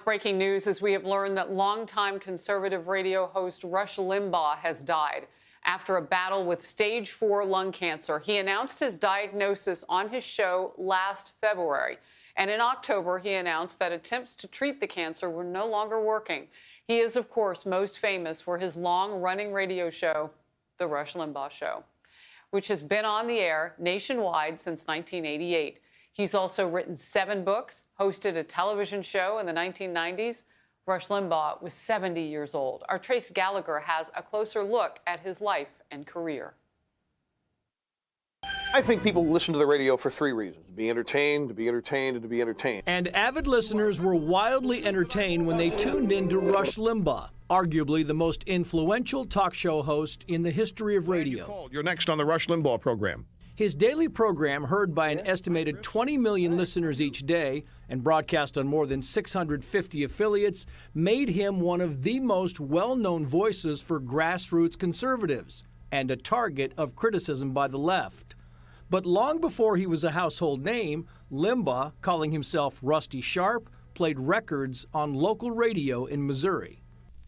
breaking news as we have learned that longtime conservative radio host Rush Limbaugh has died after a battle with stage 4 lung cancer. He announced his diagnosis on his show last February. And in October, he announced that attempts to treat the cancer were no longer working. He is, of course, most famous for his long-running radio show, The Rush Limbaugh Show, which has been on the air nationwide since 1988. He's also written 7 books, hosted a television show in the 1990s. Rush Limbaugh was 70 years old. Our Trace Gallagher has a closer look at his life and career. I think people listen to the radio for 3 reasons: to be entertained, to be entertained, and to be entertained. And avid listeners were wildly entertained when they tuned in to Rush Limbaugh, arguably the most influential talk show host in the history of radio. You're next on the Rush Limbaugh program. His daily program, heard by an estimated 20 million listeners each day and broadcast on more than 650 affiliates, made him one of the most well-known voices for grassroots conservatives and a target of criticism by the left. But long before he was a household name, Limbaugh, calling himself Rusty Sharp, played records on local radio in Missouri.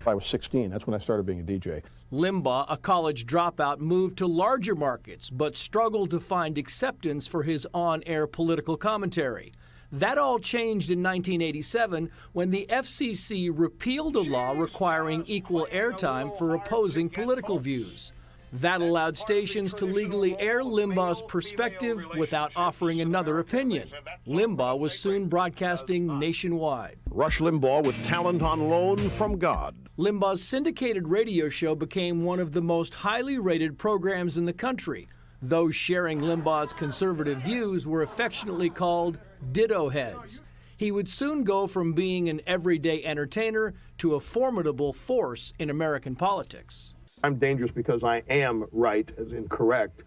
I was 16. That's when I started being a DJ. Limbaugh, a college dropout, moved to larger markets, but struggled to find acceptance for his on-air political commentary. That all changed in 1987 when the FCC repealed a law requiring equal airtime for opposing political views. That allowed stations to legally air Limbaugh's perspective without offering another opinion. Limbaugh was soon broadcasting nationwide. Rush Limbaugh with talent on loan from God. Limbaugh's syndicated radio show became one of the most highly rated programs in the country. Those sharing Limbaugh's conservative views were affectionately called ditto heads. He would soon go from being an everyday entertainer to a formidable force in American politics. I'm dangerous because I am right, as in correct,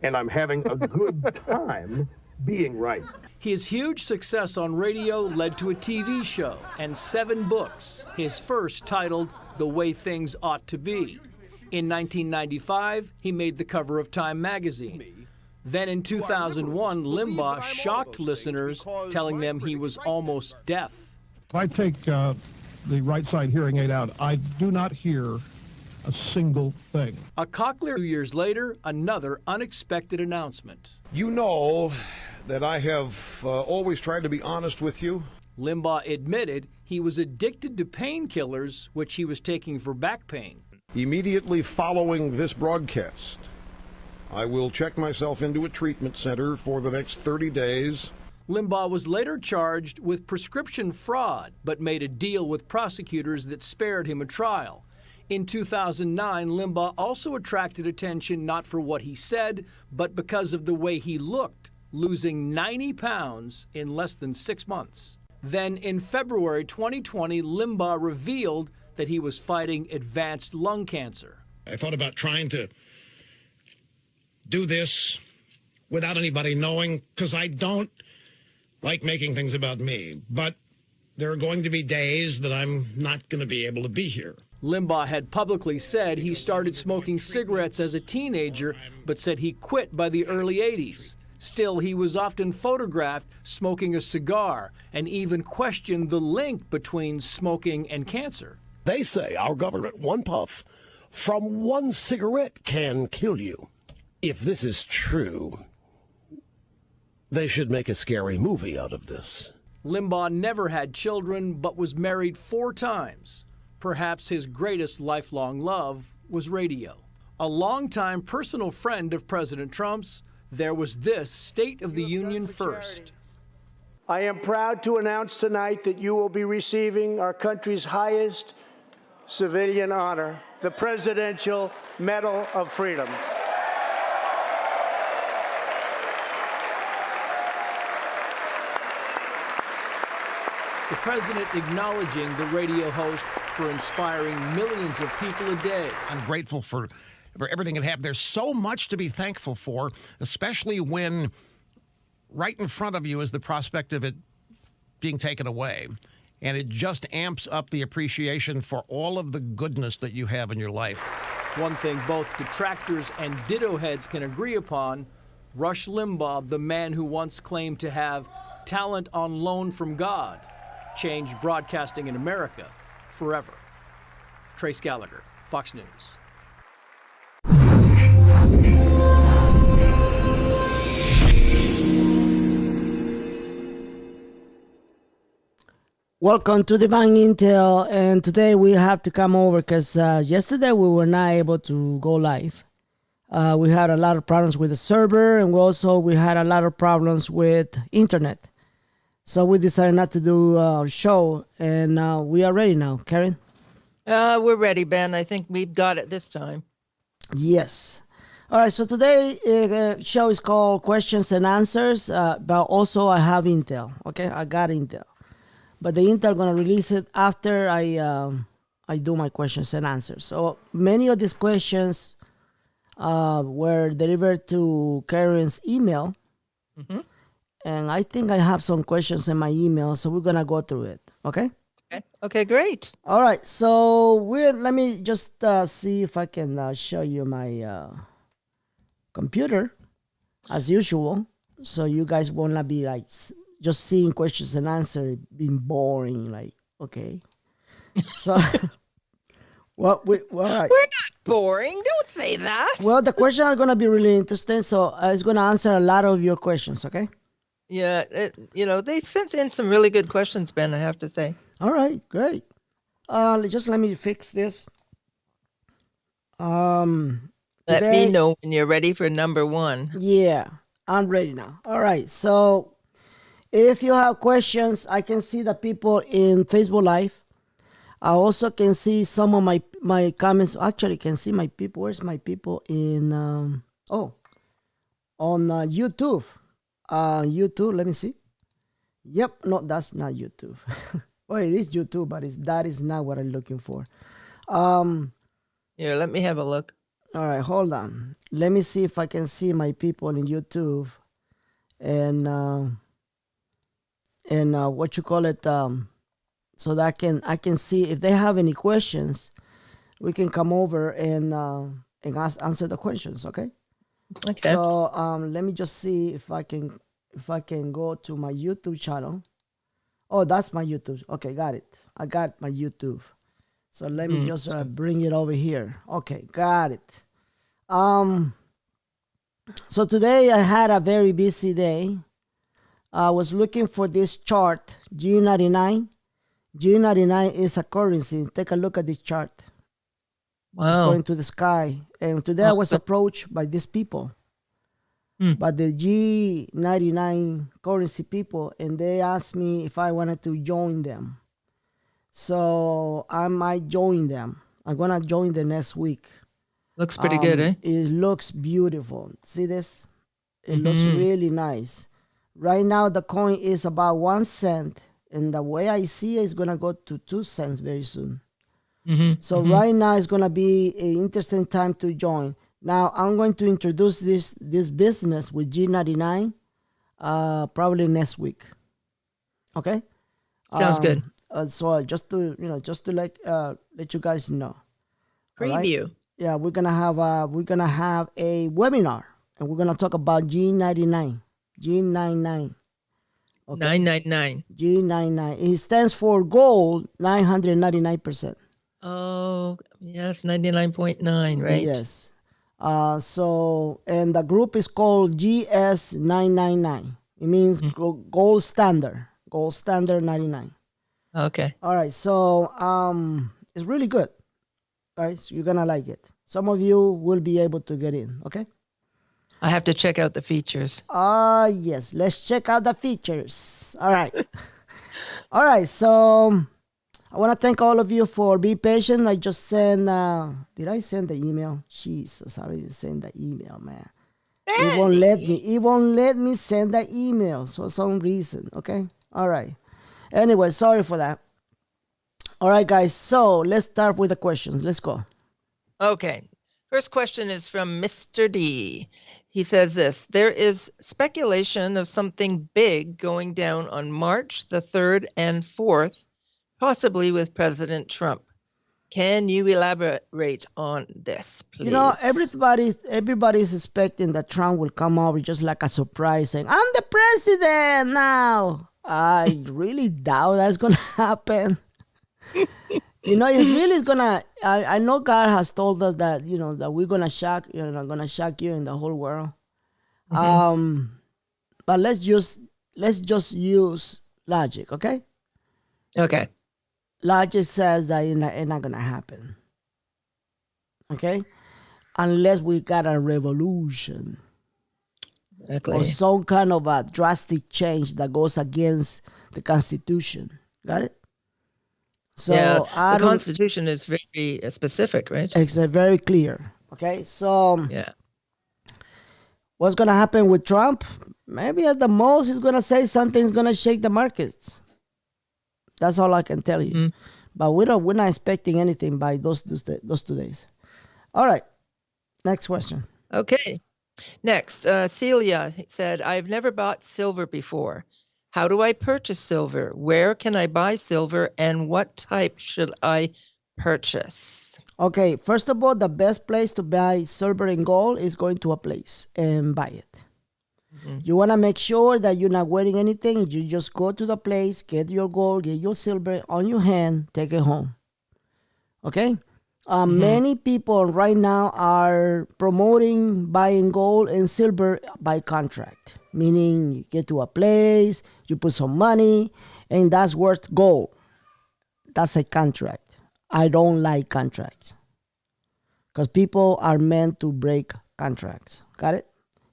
and I'm having a good time being right. His huge success on radio led to a TV show and 7 books, his first titled The Way Things Ought to Be. In 1995, he made the cover of Time magazine. Then in 2001, Limbaugh shocked listeners, telling them he was almost deaf. If I take the right side hearing aid out, I do not hear a single thing. A cochlear 2 years later, another unexpected announcement. You know that I have always tried to be honest with you. Limbaugh admitted he was addicted to painkillers, which he was taking for back pain. Immediately following this broadcast, I will check myself into a treatment center for the next 30 days. Limbaugh was later charged with prescription fraud, but made a deal with prosecutors that spared him a trial. In 2009, Limbaugh also attracted attention not for what he said, but because of the way he looked, losing 90 pounds in less than 6 months. Then in February 2020, Limbaugh revealed that he was fighting advanced lung cancer. I thought about trying to do this without anybody knowing, because I don't like making things about me. But there are going to be days that I'm not going to be able to be here. Limbaugh had publicly said he started smoking cigarettes as a teenager, but said he quit by the early 80s. Still, he was often photographed smoking a cigar and even questioned the link between smoking and cancer. They say our government, one puff from one cigarette can kill you. If this is true, they should make a scary movie out of this. Limbaugh never had children, but was married 4 times. Perhaps his greatest lifelong love was radio. A longtime personal friend of President Trump's, there was this State of the Union first. I am proud to announce tonight that you will be receiving our country's highest civilian honor, the Presidential Medal of Freedom. The president acknowledging the radio host for inspiring millions of people a day. I'm grateful for everything that happened. There's so much to be thankful for, especially when right in front of you is the prospect of it being taken away. And it just amps up the appreciation for all of the goodness that you have in your life. One thing both detractors and ditto heads can agree upon, Rush Limbaugh, the man who once claimed to have talent on loan from God, changed broadcasting in America forever. Trace Gallagher, Fox News. Welcome to Divine Intel, and today we have to come over because yesterday we were not able to go live. We had a lot of problems with the server, and we had a lot of problems with internet. So we decided not to do a show, and we are ready now. Karen? We're ready, Ben. I think we've got it this time. Yes. All right, so today show is called Questions and Answers, but also I have Intel. Okay, I got Intel. But the Intel going to release it after I do my questions and answers. So many of these questions were delivered to Karen's email. Mm-hmm. And I think I have some questions in my email, so we're going to go through it. Okay? Okay, great. All right. So let me just see if I can show you my computer as usual. So you guys will not be like just seeing questions and answers being boring, like, okay. So, all right. We're not boring. Don't say that. Well, the questions are going to be really interesting, so it's going to answer a lot of your questions, okay? Yeah, they sent in some really good questions, Ben, I have to say. All right, great. Just let me fix this. Let me know when you're ready for number one. Yeah, I'm ready now. All right, so if you have questions, I can see the people in Facebook Live. I also can see some of my comments. Actually, can see my people. Where's my people in? On YouTube. YouTube. Let me see. Yep. No, that's not YouTube. Well, it is YouTube, but that is not what I'm looking for. Here, let me have a look. All right, hold on. Let me see if I can see my people in YouTube, and what you call it, so that I can see if they have any questions. We can come over and answer the questions. Okay. Okay. So let me just see if I can go to my YouTube channel. Oh, that's my YouTube. Okay, got it. I got my YouTube. So let me just bring it over here. Okay, got it. So today I had a very busy day. I was looking for this chart, G99. G99 is a currency. Take a look at this chart. Wow. It's going to the sky. And today I was approached by these people, by the G99 currency people, and they asked me if I wanted to join them. So I might join them. I'm going to join them next week. Looks pretty good, eh? It looks beautiful. See this? It looks really nice. Right now, the coin is about 1 cent, and the way I see it, it's going to go to 2 cents very soon. So right now, it's going to be an interesting time to join. Now, I'm going to introduce this business with G99 probably next week. Okay? Sounds good. So just to let you guys know. Preview. Right? Yeah, we're gonna have a webinar, and we're gonna talk about G99. G99. Okay. 999. G99. It stands for gold 999%. Oh, yes, 99.9, right? Yes. So, and the group is called GS999. It means gold standard. Gold standard 99. Okay. All right. So, it's really good. All right. So you're going to like it. Some of you will be able to get in. Okay. I have to check out the features. Yes. Let's check out the features. All right. All right. So I want to thank all of you for being patient. I just sent, did I send the email? Jesus, I didn't send the email, man. It won't let me send the emails for some reason. Okay. All right. Anyway, sorry for that. All right, guys. So let's start with the questions. Let's go. Okay. First question is from Mr. D. He says this: there is speculation of something big going down on March the 3rd and 4th, possibly with President Trump. Can you elaborate on this, please? You know, everybody's expecting that Trump will come over just like a surprise saying, I'm the president now. I really doubt that's gonna happen. It really is gonna. I know God has told us that that we're gonna shock. Gonna shock you in the whole world. But let's just use logic, okay? Okay. Logic says that it's not gonna happen. Okay, unless we got a revolution. Exactly. Or some kind of a drastic change that goes against the Constitution. Got it? So yeah, the Constitution is very specific, right? It's very clear. Okay, so yeah, what's going to happen with Trump? Maybe at the most he's going to say something's going to shake the markets. That's all I can tell you. But we're not expecting anything by those 2 days. All right, next question. Okay. Next, Celia said, I've never bought silver before. How do I purchase silver? Where can I buy silver? And what type should I purchase? Okay, first of all, the best place to buy silver and gold is going to a place and buy it. You want to make sure that you're not wearing anything. You just go to the place, get your gold, get your silver on your hand, take it home. Okay? Many people right now are promoting buying gold and silver by contract, meaning you get to a place, you put some money, and that's worth gold. That's a contract. I don't like contracts because people are meant to break contracts. Got it?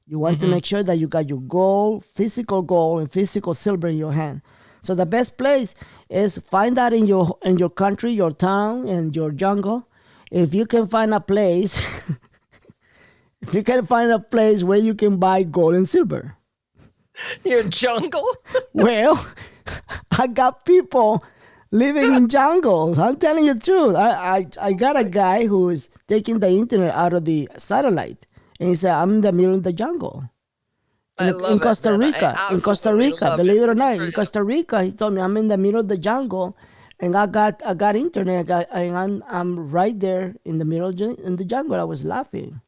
You want to make sure that you got your gold, and physical silver in your hand. So the best place is find that in your country, your town, and your jungle. If you can find a place, where you can buy gold and silver. Your jungle? Well, I got people living in jungles. I'm telling you the truth. I got a guy who is taking the internet out of the satellite. And he said, I'm in the middle of the jungle. In Costa Rica. In Costa Rica, believe it or not. In Costa Rica, he told me, I'm in the middle of the jungle. And I got internet, and I'm right there in the middle in the jungle. I was laughing.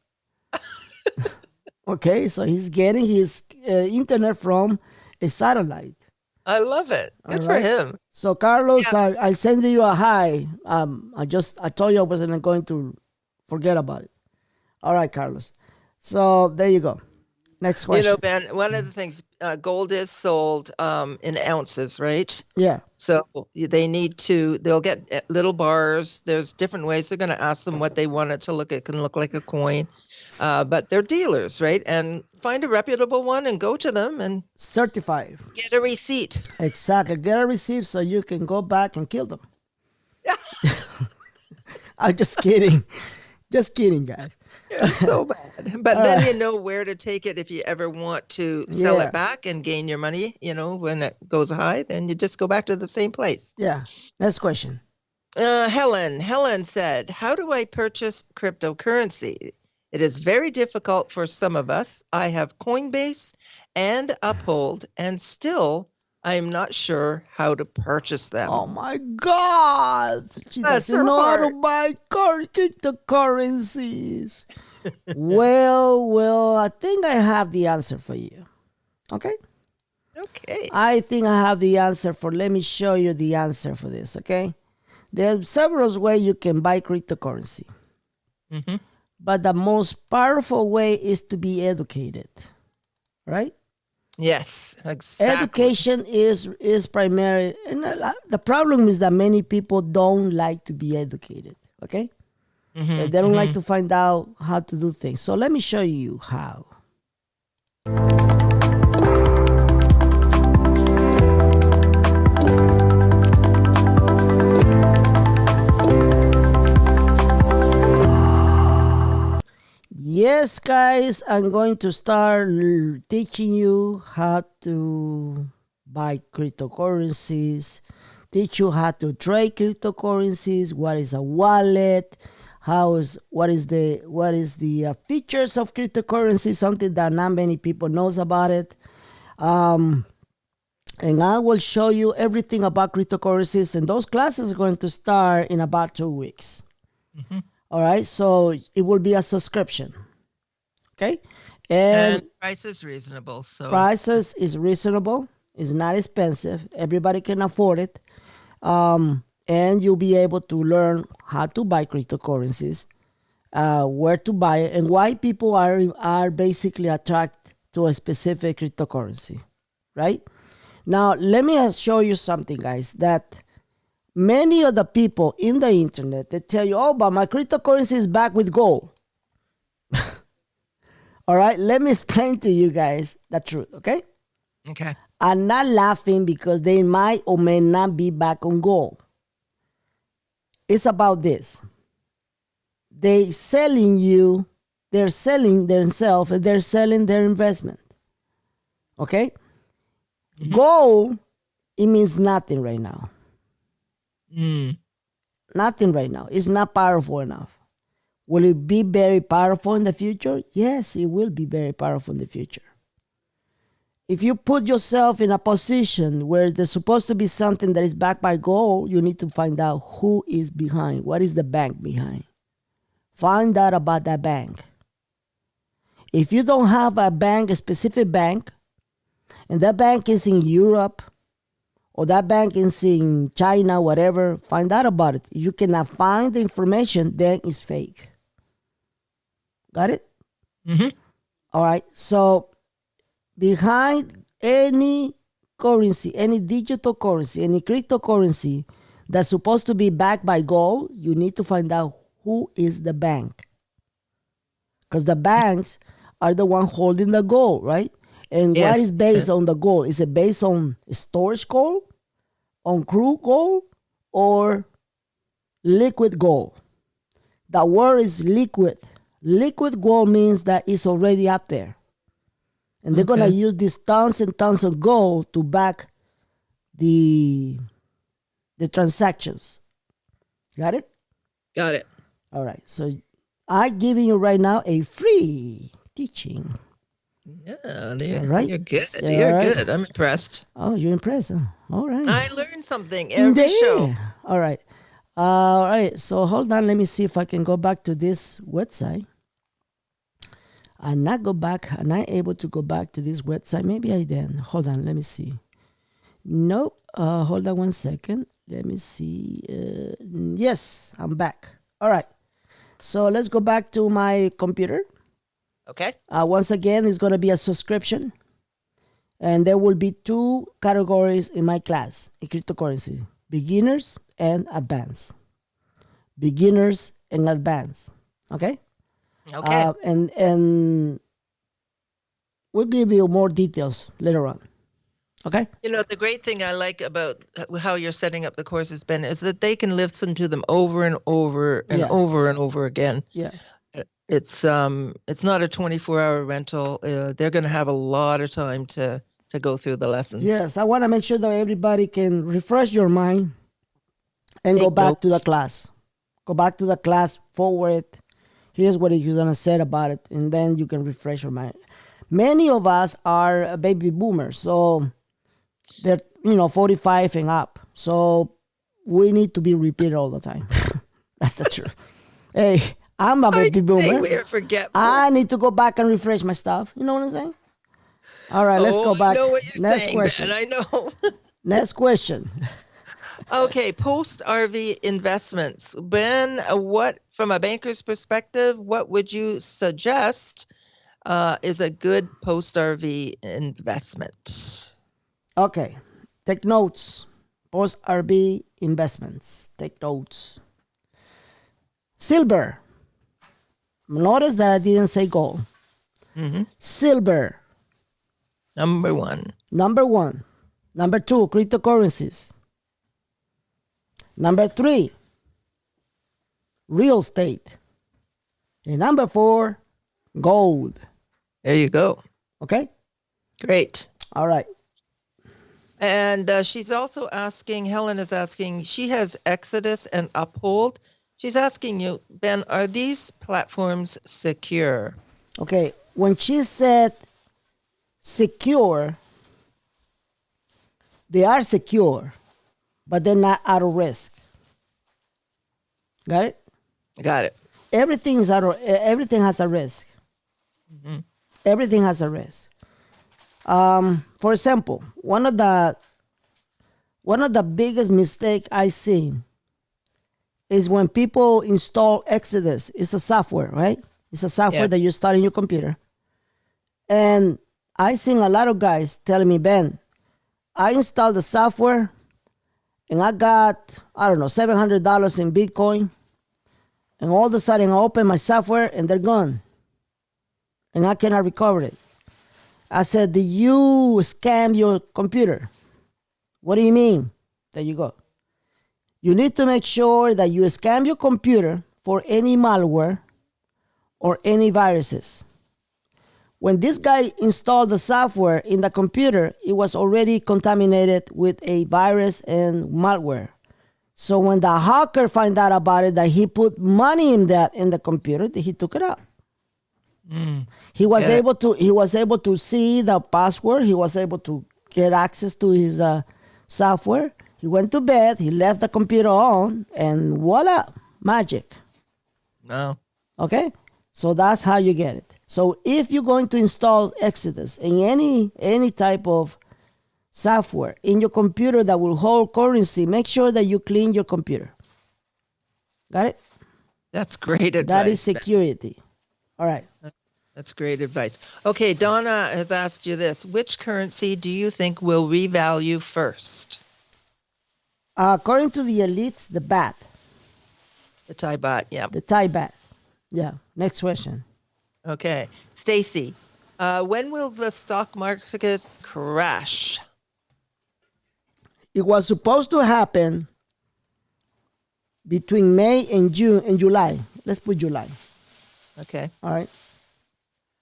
Okay, so he's getting his internet from a satellite. I love it. Good for him. So Carlos, yeah. I send you a hi. I told you I wasn't going to forget about it. All right, Carlos. So there you go. Next question. Ben, one of the things, gold is sold in ounces, right? Yeah. So they'll get little bars. There's different ways. They're going to ask them what they want it to look. It can look like a coin. But they're dealers, right? And find a reputable one and go to them and certify. Get a receipt. Exactly. Get a receipt so you can go back and kill them. I'm just kidding. Just kidding, guys. You're so bad. But then you know where to take it if you ever want to sell it back and gain your money, when it goes high, then you just go back to the same place. Yeah. Next question. Helen said, how do I purchase cryptocurrency? It is very difficult for some of us. I have Coinbase and Uphold, and still I'm not sure how to purchase them. Oh my God! She doesn't know how to buy cryptocurrencies. Well, I think I have the answer for you. Okay? Okay. I think I have the answer let me show you the answer for this, okay? There are several ways you can buy cryptocurrency. But the most powerful way is to be educated, right? Yes, exactly. Education is primary. And the problem is that many people don't like to be educated, okay? They don't like to find out how to do things. So let me show you how. Yes, guys, I'm going to start teaching you how to buy cryptocurrencies, teach you how to trade cryptocurrencies, what is a wallet, what is the features of cryptocurrency, something that not many people knows about it. And I will show you everything about cryptocurrencies, and those classes are going to start in about 2 weeks. All right, so it will be a subscription. Okay, and price is reasonable. So prices is reasonable. It's not expensive. Everybody can afford it. And you'll be able to learn how to buy cryptocurrencies, where to buy it, and why people are basically attracted to a specific cryptocurrency, right? Now, let me show you something, guys, that many of the people in the internet, they tell you, oh, but my cryptocurrency is back with gold. All right, let me explain to you guys the truth, okay? Okay. I'm not laughing because they might or may not be back on gold. It's about this. They're selling themselves, and they're selling their investment. Okay? Mm-hmm. Gold, it means nothing right now. Nothing right now. It's not powerful enough. Will it be very powerful in the future? Yes, it will be very powerful in the future. If you put yourself in a position where there's supposed to be something that is backed by gold, you need to find out who is behind. What is the bank behind? Find out about that bank. If you don't have a specific bank, and that bank is in Europe, or that bank is in China, whatever, find out about it. If you cannot find the information, then it's fake. Got it? Mm-hmm. All right. So behind any currency, any digital currency, any cryptocurrency that's supposed to be backed by gold, you need to find out who is the bank. Because the banks are the one holding the gold, right? And yes, what is based on the gold? Is it based on storage gold, on crude gold, or liquid gold? The word is liquid. Liquid gold means that it's already up there. And they're going to use these tons and tons of gold to back the transactions. Got it? Got it. All right. So I'm giving you right now a free teaching. Yeah, right. You're good. All You're right. good. I'm impressed. Oh, you're impressed. Huh? All right. I learned something every show. All right. All right. So hold on. Let me see if I can go back to this website. I'm not able to go back to this website. Maybe I did. Hold on. Let me see. Nope. Hold on one second. Let me see. Yes, I'm back. All right. So let's go back to my computer. Okay. Once again, it's going to be a subscription. And there will be 2 categories in my class in cryptocurrency. Beginners and advanced. Beginners and advanced. Okay? Okay. And we'll give you more details later on. Okay? You know, the great thing I like about how you're setting up the courses, Ben, is that they can listen to them over and over and over and over again. Yeah. It's not a 24-hour rental. They're going to have a lot of time to go through the lessons. Yes, I want to make sure that everybody can refresh your mind and go back to the class. Go back to the class, forward. Here's what he's going to say about it, and then you can refresh your mind. Many of us are baby boomers, so they're 45 and up. So we need to be repeated all the time. That's the truth. Hey, I'm a baby boomer. We're forgetful. I need to go back and refresh my stuff. You know what I'm saying? All right, let's go back. I know what you're Next saying, question. Ben, I know. Next question. Okay, post-RV investments. Ben, what, from a banker's perspective, what would you suggest is a good post-RV investment? Okay, take notes. Post-RV investments. Take notes. Silver. Notice that I didn't say gold. Mm-hmm. Silver. Number 1. Number 1. Number 2, cryptocurrencies. Number 3, real estate. And number 4, gold. There you go. Okay? Great. All right. And she's also asking, Helen is asking, she has Exodus and Uphold. She's asking you, Ben, are these platforms secure? Okay. When she said secure, they are secure, but they're not out of risk. Got it? Got it. Everything has a risk. Mm-hmm. Everything has a risk. For example, one of the biggest mistake I seen is when people install Exodus. It's a software, right? It's a software that you install in your computer. And I seen a lot of guys telling me, Ben, I installed the software and I got, I don't know, $700 in Bitcoin. And all of a sudden I open my software and they're gone. And I cannot recover it. I said, did you scam your computer? What do you mean? There you go. You need to make sure that you scan your computer for any malware or any viruses. When this guy installed the software in the computer, it was already contaminated with a virus and malware. So when the hacker found out about it, that he put money in the computer, he took it out. He was able to see the password. He was able to get access to his software. He went to bed. He left the computer on, and voila, magic. No. Okay, so that's how you get it. So if you're going to install Exodus in any type of software in your computer that will hold currency, make sure that you clean your computer. Got it? That's great advice. That is security. All right. That's great advice. Okay, Donna has asked you this. Which currency do you think will revalue first? According to the elites, the baht. The Thai baht, yeah. The Thai baht. Yeah. Next question. Okay. Stacy, when will the stock market crash? It was supposed to happen between May and July. Let's put July. Okay. All right.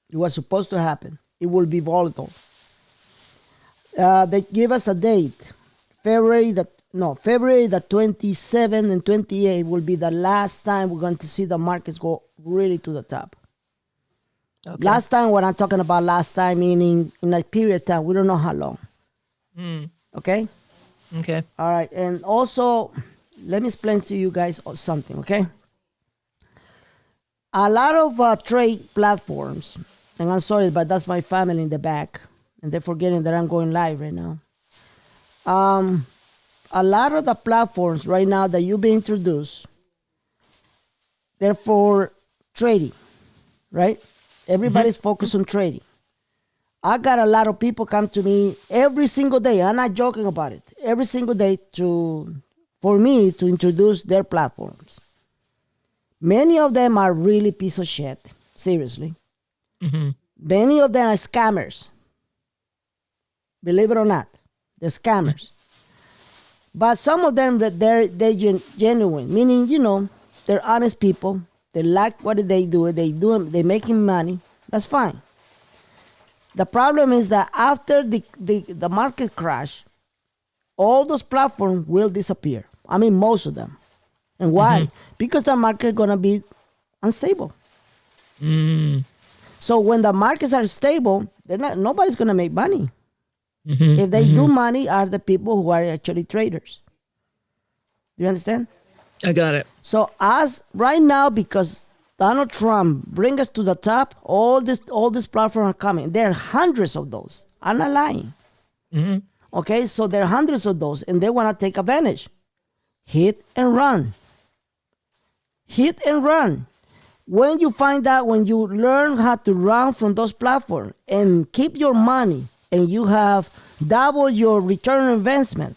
It was supposed to happen. It will be volatile. They give us a date. February the 27 and 28 will be the last time we're going to see the markets go really to the top. Okay. Last time, when I'm talking about last time, meaning in a period of time, we don't know how long. Okay? Okay. All right. And also, let me explain to you guys something, okay? A lot of trade platforms, and I'm sorry, but that's my family in the back, and they're forgetting that I'm going live right now. A lot of the platforms right now that you've been introduced, they're for trading, right? Everybody's focused on trading. I got a lot of people come to me every single day. I'm not joking about it. Every single day for me to introduce their platforms. Many of them are really piece of shit. Seriously. Many of them are scammers. Believe it or not, they're scammers. But some of them, they're genuine, meaning, you know, they're honest people. They like what they do. They're making money. That's fine. The problem is that after the market crash, all those platforms will disappear. I mean, most of them. And why? Because the market is going to be unstable. So when the markets are stable, nobody's going to make money. If they do money, are the people who are actually traders. Do you understand? I got it. So as right now, because Donald Trump bring us to the top, all these platforms are coming. There are hundreds of those. I'm not lying. Okay, so there are hundreds of those, and they want to take advantage. Hit and run. Hit and run. When you find out, when you learn how to run from those platforms and keep your money, and you have double your return on investment,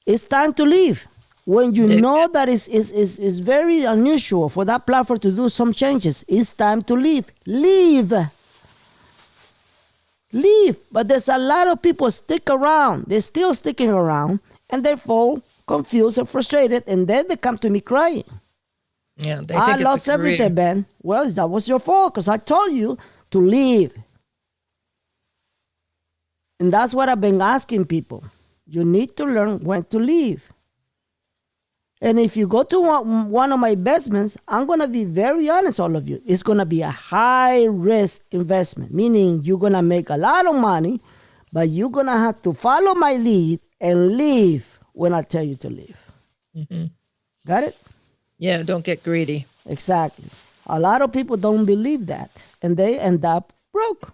it's time to leave. When you know that it's very unusual for that platform to do some changes, it's time to leave. Leave. But there's a lot of people stick around. They're still sticking around, and they fall confused and frustrated, and then they come to me crying. Yeah, they think I lost everything, Ben. Well, that was your fault, because I told you to leave. And that's what I've been asking people. You need to learn when to leave. And if you go to one of my investments, I'm going to be very honest, all of you. It's going to be a high-risk investment, meaning you're going to make a lot of money, but you're going to have to follow my lead and leave when I tell you to leave. Got it? Yeah, don't get greedy. Exactly. A lot of people don't believe that, and they end up broke.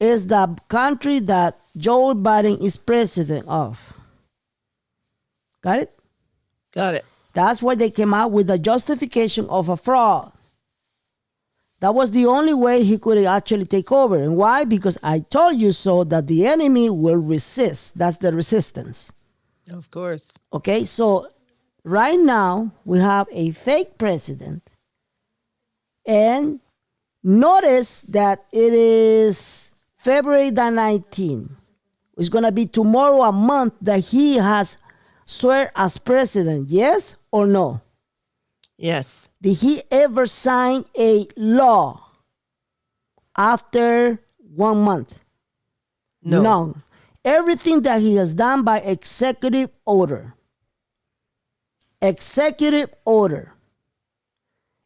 is the country that Joe Biden is president of. Got it? Got it. That's why they came out with the justification of a fraud. That was the only way he could actually take over. And why? Because I told you so, that the enemy will resist. That's the resistance. Of course. Okay, so right now we have a fake president. And notice that it is February the 19th. It's going to be tomorrow a month that he has swear as president. Yes or no? Yes. Did he ever sign a law after 1 month? No. None. Everything that he has done by executive order. Executive order.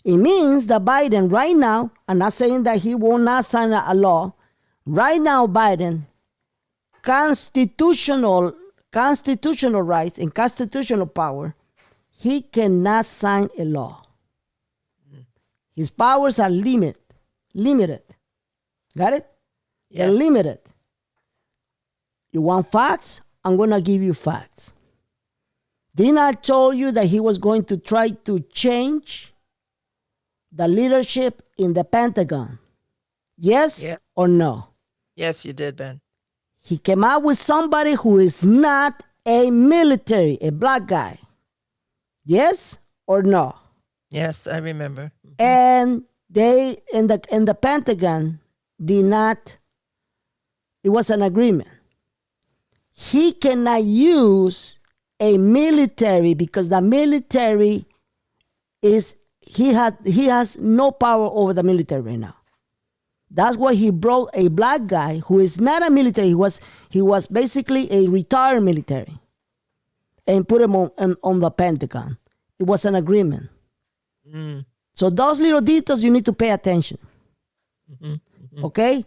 It means that Biden right now, I'm not saying that he will not sign a law. Right now, Biden, constitutional rights and constitutional power, he cannot sign a law. His powers are limited. Got it? Yes. They're limited. You want facts? I'm going to give you facts. Didn't I tell you that he was going to try to change the leadership in the Pentagon? Yes or no? Yes, you did, Ben. He came out with somebody who is not a military, a black guy. Yes or no? Yes, I remember. And they in the Pentagon did not. It was an agreement. He cannot use a military because the military is he has no power over the military right now. That's why he brought a black guy who is not a military. He was basically a retired military, and put him on the Pentagon. It was an agreement. So those little details you need to pay attention. Okay?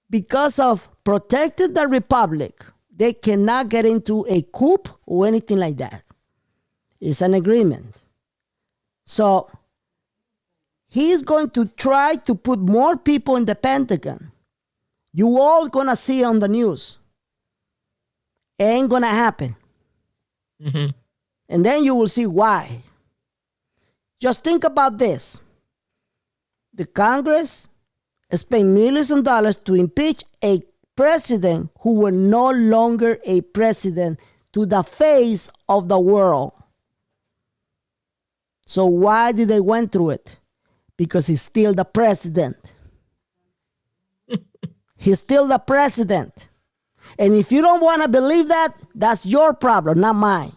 Because of protecting the republic, they cannot get into a coup or anything like that. It's an agreement. So he's going to try to put more people in the Pentagon. You all gonna see on the news. Ain't gonna happen. And then you will see why. Just think about this. The Congress spent millions of dollars to impeach a president who was no longer a president to the face of the world. So why did they went through it? Because he's still the president. He's still the president. And if you don't want to believe that, that's your problem, not mine.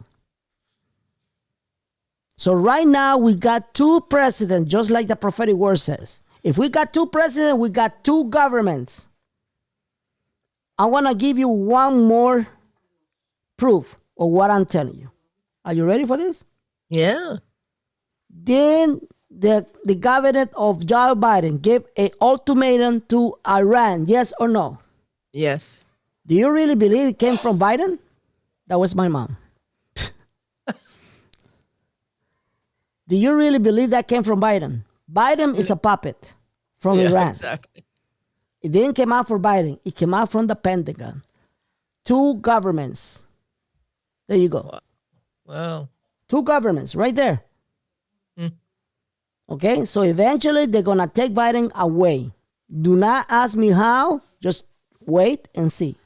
So right now we got two presidents, just like the prophetic word says. If we got two presidents, we got two governments. I want to give you one more proof of what I'm telling you. Are you ready for this? Yeah. Then the cabinet of Joe Biden gave an ultimatum to Iran, yes or no? Yes. Do you really believe it came from Biden? That was my mom. Do you really believe that came from Biden? Biden is a puppet from Iran. Exactly. It didn't come out from Biden. It came out from the Pentagon. Two governments. There you go. Wow. Two governments right there. Okay, so eventually they're going to take Biden away. Do not ask me how. Just wait and see.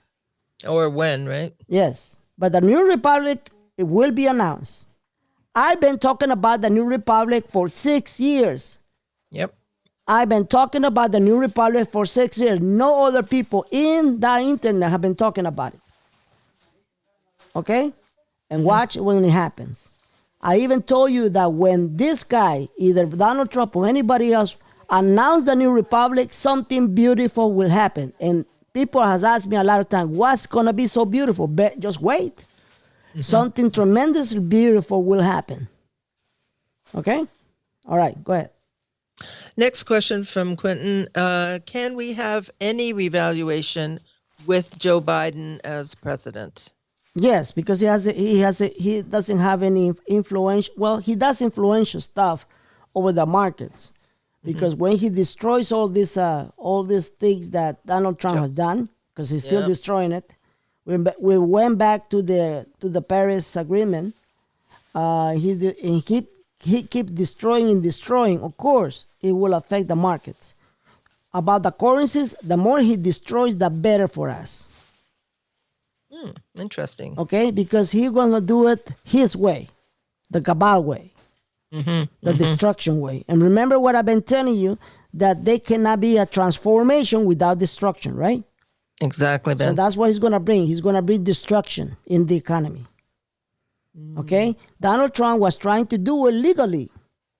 Or when, right? Yes. But the new republic, it will be announced. I've been talking about the new republic for 6 years. Yep. I've been talking about the new republic for 6 years. No other people in the internet have been talking about it. Okay? And watch when it happens. I even told you that when this guy, either Donald Trump or anybody else, announce the new republic, something beautiful will happen. And people has asked me a lot of times, what's going to be so beautiful? Just wait. Something tremendously beautiful will happen. Okay? All right, go ahead. Next question from Quentin. Can we have any revaluation with Joe Biden as president? Yes, because he doesn't have any influence. Well, he does influential stuff over the markets, because when he destroys all these things that Donald Trump has done, because he's still destroying it, we went back to the Paris Agreement. He keep destroying and destroying. Of course, it will affect the markets. About the currencies, the more he destroys, the better for us. Interesting. Okay, because he's gonna do it his way, the Cabal way, the destruction way. And remember what I've been telling you, that there cannot be a transformation without destruction, right? Exactly, Ben. So that's what he's gonna bring. He's gonna bring destruction in the economy. Okay, Donald Trump was trying to do it legally.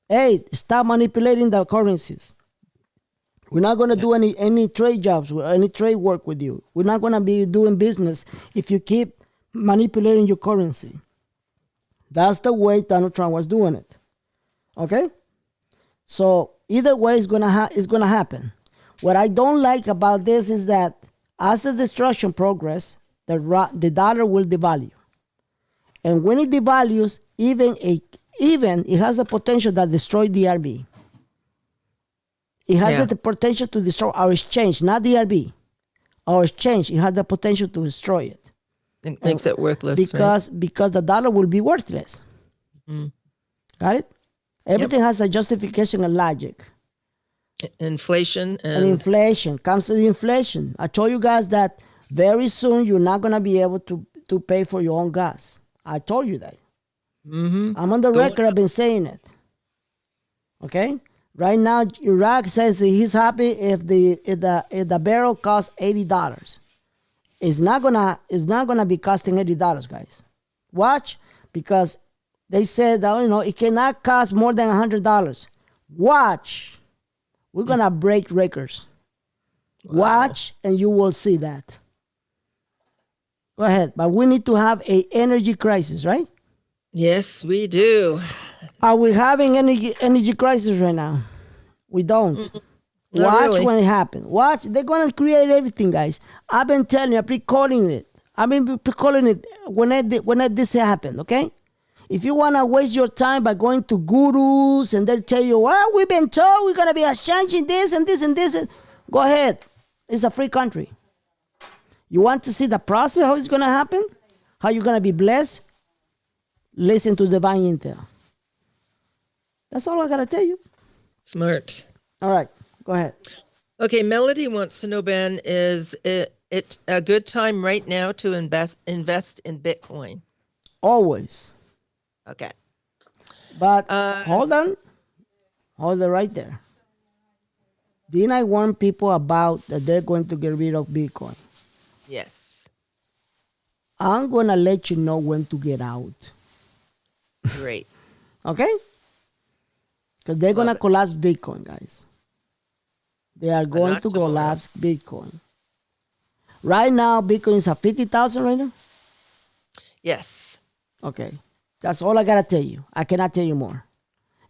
Hey, stop manipulating the currencies. We're not going to do any trade jobs, any trade work with you. We're not going to be doing business if you keep manipulating your currency. That's the way Donald Trump was doing it. Okay? So either way, it's going to happen. What I don't like about this is that as the destruction progresses, the dollar will devalue. And when it devalues, even it has the potential to destroy DRB. It has the potential to destroy our exchange, not DRB. Our exchange, it has the potential to destroy it. It makes it worthless. Because the dollar will be worthless. Got it? Everything has a justification and logic. Inflation and inflation comes to the inflation. I told you guys that very soon you're not going to be able to pay for your own gas. I told you that. I'm on the record. I've been saying it. Okay? Right now, Iraq says that he's happy if the barrel costs $80. It's not gonna be costing $80, guys. Watch, because they said that it cannot cost more than $100. Watch, we're gonna break records. Wow. Watch, and you will see that. Go ahead, but we need to have an energy crisis, right? Yes, we do. Are we having energy crisis right now? We don't. Watch really. when it happens. Watch. They're going to create everything, guys. I've been telling you, pre-calling it. I've been pre-calling it when this happened, okay? If you want to waste your time by going to gurus and they'll tell you, well, we've been told we're going to be exchanging this and this and this, go ahead. It's a free country. You want to see the process, how it's going to happen? How you're going to be blessed? Listen to Divine Intel. That's all I got to tell you. Smart. All right. Go ahead. Okay. Melody wants to know, Ben, is it a good time right now to invest in Bitcoin? Always. Okay. But hold on. Hold it right there. Didn't I warn people about that they're going to get rid of Bitcoin? Yes. I'm going to let you know when to get out. Great. Okay? Because they're going to collapse Bitcoin, guys. They are going to collapse Bitcoin. Right now, Bitcoin is at 50,000 right now? Yes. Okay. That's all I got to tell you. I cannot tell you more.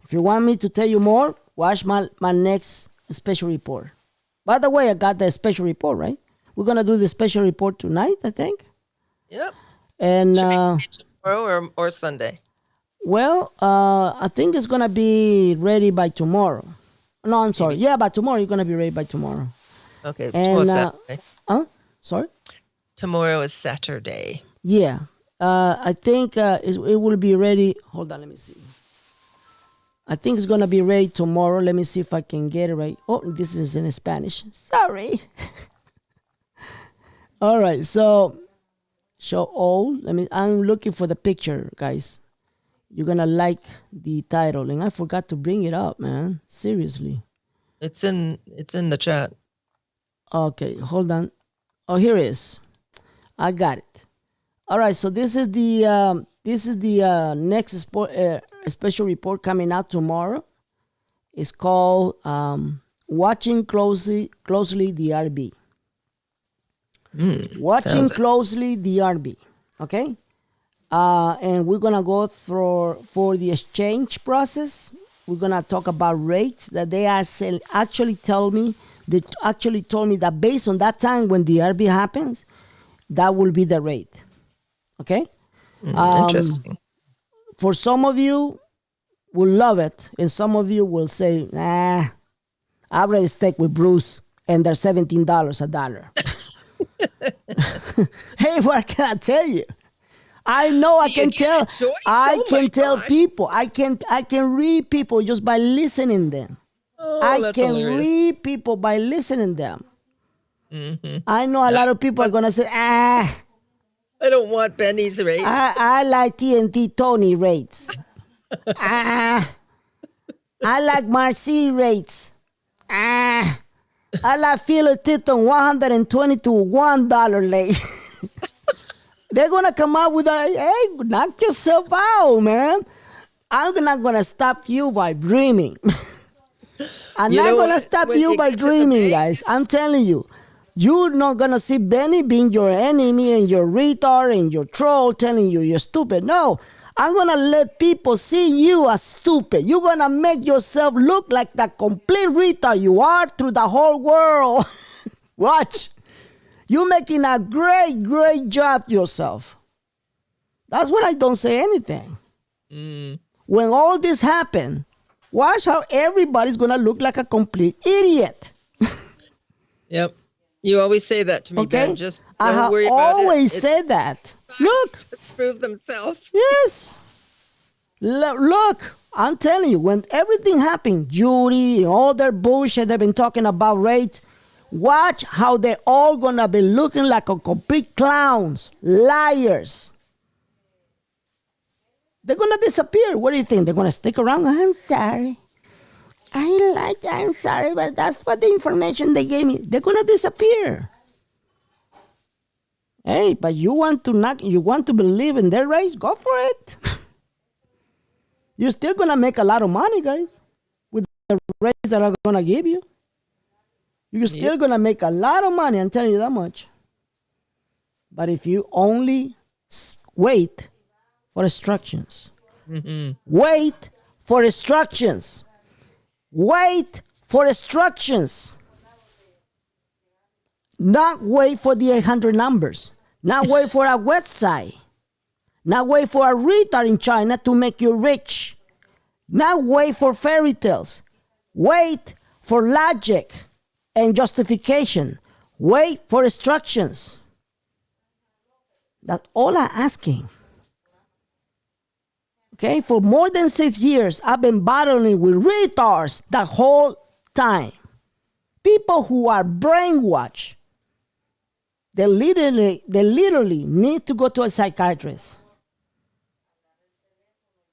If you want me to tell you more, watch my next special report. By the way, I got the special report, right? We're going to do the special report tonight, I think. Yep. And tomorrow or Sunday? Well, I think it's going to be ready by tomorrow. No, I'm sorry. Yeah, by tomorrow, you're going to be ready by tomorrow. Okay. And, Saturday. Sorry? Tomorrow is Saturday. Yeah. I think it will be ready. Hold on, let me see. I think it's going to be ready tomorrow. Let me see if I can get it right. Oh, this is in Spanish. Sorry. All right. So, show all. I'm looking for the picture, guys. You're going to like the title. And I forgot to bring it up, man. Seriously. It's in the chat. Okay, hold on. Oh, here it is. I got it. All right, so this is the next special report coming out tomorrow. It's called Watching Closely DRB. Watching closely DRB. Okay? And we're going to go for the exchange process. We're going to talk about rates that they are actually told me that based on that time when the DRB happens, that will be the rate. Okay? Interesting. For some of you will love it, and some of you will say, nah, I'd rather steak with Bruce, and they're $17 a dollar. Hey, what can I tell you? I know I can tell. I can tell people. I can read people just by listening them. I can read people by listening them. I know a lot of people are gonna say, I don't want Benny's rates. I like TNT Tony rates. I like Marcy rates. I like Philo Tipton 120 to $1 late. They're gonna come out with hey, knock yourself out, man. I'm not gonna stop you by dreaming. I'm not gonna stop you by dreaming, guys. I'm telling you. You're not gonna see Benny being your enemy and your retard and your troll telling you you're stupid. No, I'm gonna let people see you as stupid. You're gonna make yourself look like the complete retard you are through the whole world. Watch. You're making a great, great job yourself. That's when I don't say anything. When all this happened, watch how everybody's gonna look like a complete idiot. Yep. You always say that to me, Ben. Just don't worry about it. I always say that. Look. Just prove themselves. Yes. Look, I'm telling you, when everything happened, Judy, all their bullshit they've been talking about rates, watch how they're all going to be looking like a complete clowns, liars. They're going to disappear. What do you think? They're going to stick around? I'm sorry. I'm sorry, but that's what the information they gave me. They're gonna disappear. Hey, but you want to believe in their race? Go for it. You're still gonna make a lot of money, guys, with the race that I'm gonna give you. You're still gonna make a lot of money. I'm telling you that much. But if you only wait for instructions, wait for instructions. Wait for instructions. Not wait for the 800 numbers. Not wait for a website. Not wait for a retard in China to make you rich. Not wait for fairy tales. Wait for logic and justification. Wait for instructions. That's all I'm asking. Okay, for more than 6 years, I've been battling with retards the whole time. People who are brainwashed. They literally need to go to a psychiatrist.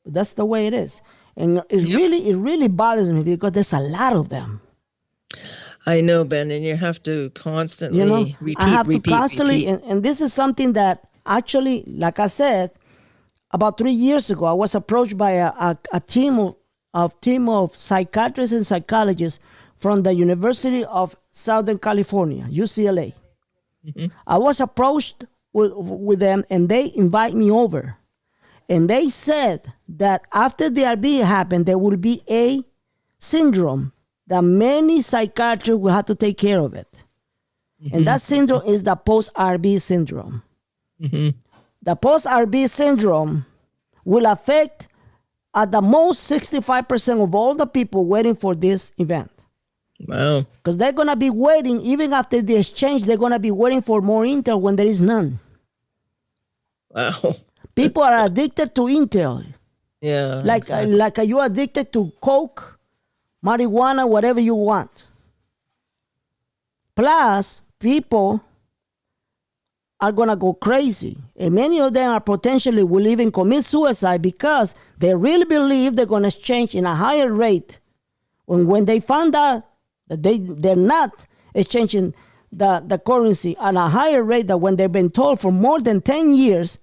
That's the way it is. And it really bothers me because there's a lot of them. I know, Ben, and you have to constantly repeat. And this is something that actually, like I said, about 3 years ago, I was approached by a team of psychiatrists and psychologists from the University of Southern California, UCLA. I was approached with them, and they invite me over. And they said that after the RB happened, there will be a syndrome that many psychiatrists will have to take care of it. And that syndrome is the post-RB syndrome. The post-RB syndrome will affect at the most 65% of all the people waiting for this event. Wow. Because they're going to be waiting, even after the exchange, they're going to be waiting for more intel when there is none. Wow. People are addicted to intel. Yeah. Like you're addicted to coke, marijuana, whatever you want. Plus, people are going to go crazy. And many of them are potentially will even commit suicide because they really believe they're going to exchange in a higher rate. When they found out that they're not exchanging the currency at a higher rate than when they've been told for more than 10 years,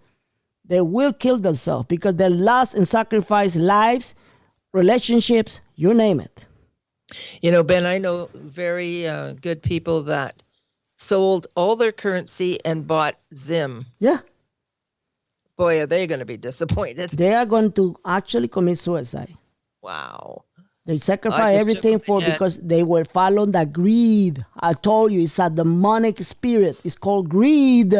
they will kill themselves because they lost and sacrificed lives, relationships, you name it. You know, Ben, I know very good people that sold all their currency and bought Zim. Yeah. Boy, are they going to be disappointed. They are going to actually commit suicide. Wow. They sacrifice everything because they were following the greed. I told you, it's a demonic spirit. It's called greed.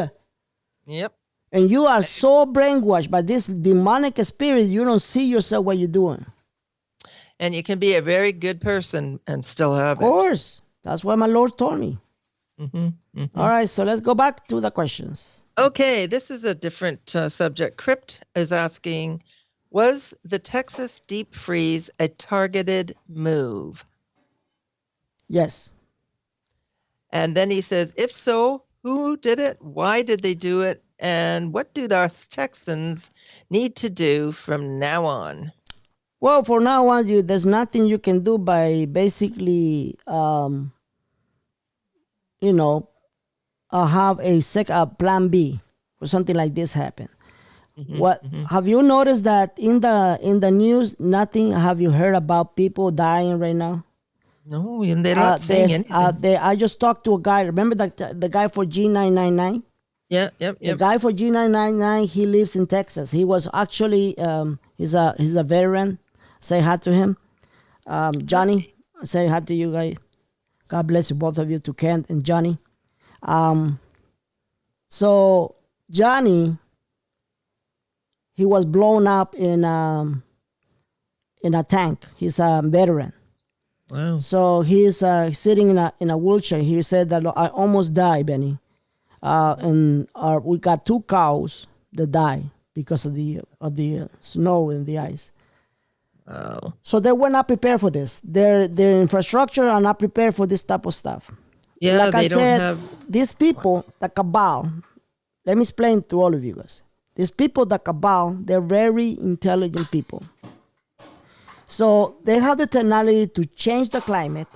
Yep. And you are so brainwashed by this demonic spirit, you don't see yourself what you're doing. And you can be a very good person and still have Of course. That's what my Lord told me. it. All right, so let's go back to the questions. Okay, this is a different subject. Crypt is asking, was the Texas deep freeze a targeted move? Yes. And then he says, if so, who did it? Why did they do it? And what do us Texans need to do from now on? Well, for now on, there's nothing you can do by basically, have a plan B or something like this happen. Have you noticed that in the news, nothing? Have you heard about people dying right now? No, and they're not saying anything. I just talked to a guy. Remember the guy for G999? Yeah, yep. The guy for G999, he lives in Texas. He was actually he's a veteran. Say hi to him, Johnny. Say hi to you guys. God bless you, both of you, to Kent and Johnny. So Johnny, he was blown up in a tank. He's a veteran. Wow. So he's sitting in a wheelchair. He said that I almost died, Benny. And we got 2 cows that died because of the snow and the ice. Wow. So they were not prepared for this. Their infrastructure are not prepared for this type of stuff. Yeah, like they I don't said, have. these people, the Cabal. Let me explain to all of you guys. These people, the Cabal, they're very intelligent people. So they have the technology to change the climate.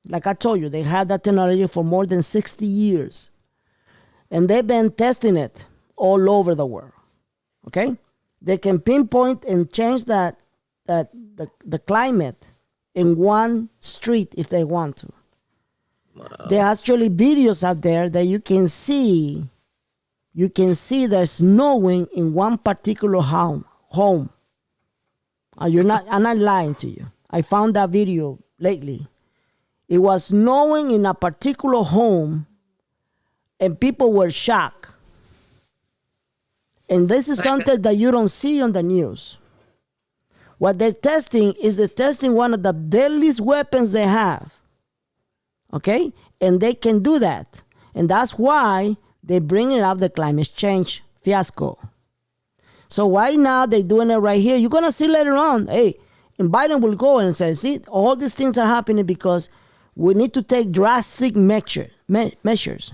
Like I told you, they had that technology for more than 60 years. And they've been testing it all over the world. Okay? They can pinpoint and change the climate in one street if they want to. Wow. There are actually videos out there that you can see there's snowing in one particular home. I'm not lying to you. I found that video lately. It was snowing in a particular home and people were shocked. And this is something that you don't see on the news. What they're testing is one of the deadliest weapons they have. Okay? And they can do that. And that's why they're bringing up the climate change fiasco. So why now they're doing it right here? You're going to see later on, hey, and Biden will go and say, see, all these things are happening because we need to take drastic measures.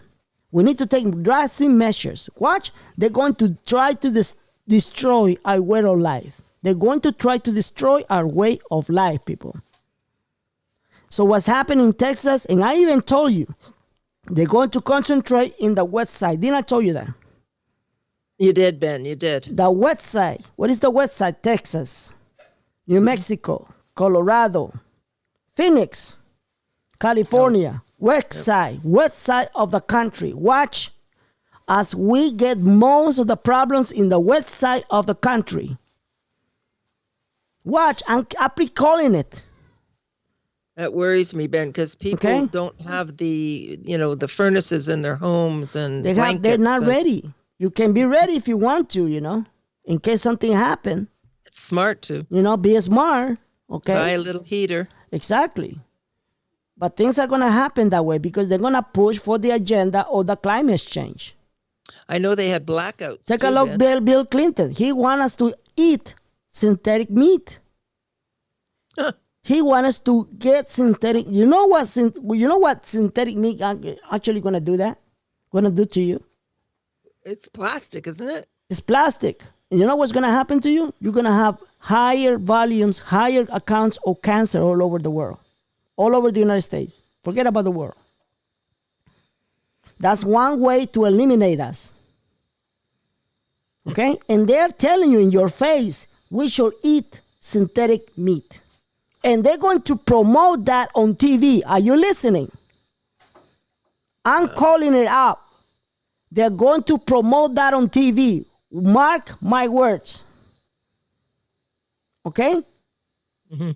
We need to take drastic measures. Watch, they're going to try to destroy our way of life. They're going to try to destroy our way of life, people. So what's happening in Texas, and I even told you, they're going to concentrate in the west side. Didn't I tell you that? You did, Ben, you did. The west side. What is the west side? Texas, New Mexico, Colorado, Phoenix, California, west side of the country. Watch as we get most of the problems in the west side of the country. Watch, I'm calling it. That worries me, Ben, because people don't have the furnaces in their homes and they're not ready. You can be ready if you want to, in case something happens. It's smart to. Be smart, okay? Buy a little heater. Exactly. But things are going to happen that way because they're going to push for the agenda of the climate change. I know they had blackouts. Take a look, Bill Clinton. He wants us to eat synthetic meat. He wants us to get synthetic. You know what synthetic meat actually going to do that? Going to do to you? It's plastic, isn't it? It's plastic. And you know what's going to happen to you? You're going to have higher volumes, higher accounts of cancer all over the world. All over the United States. Forget about the world. That's one way to eliminate us. Okay? And they're telling you in your face, we should eat synthetic meat. And they're going to promote that on TV. Are you listening? I'm calling it out. They're going to promote that on TV. Mark my words. Okay? Mm-hmm.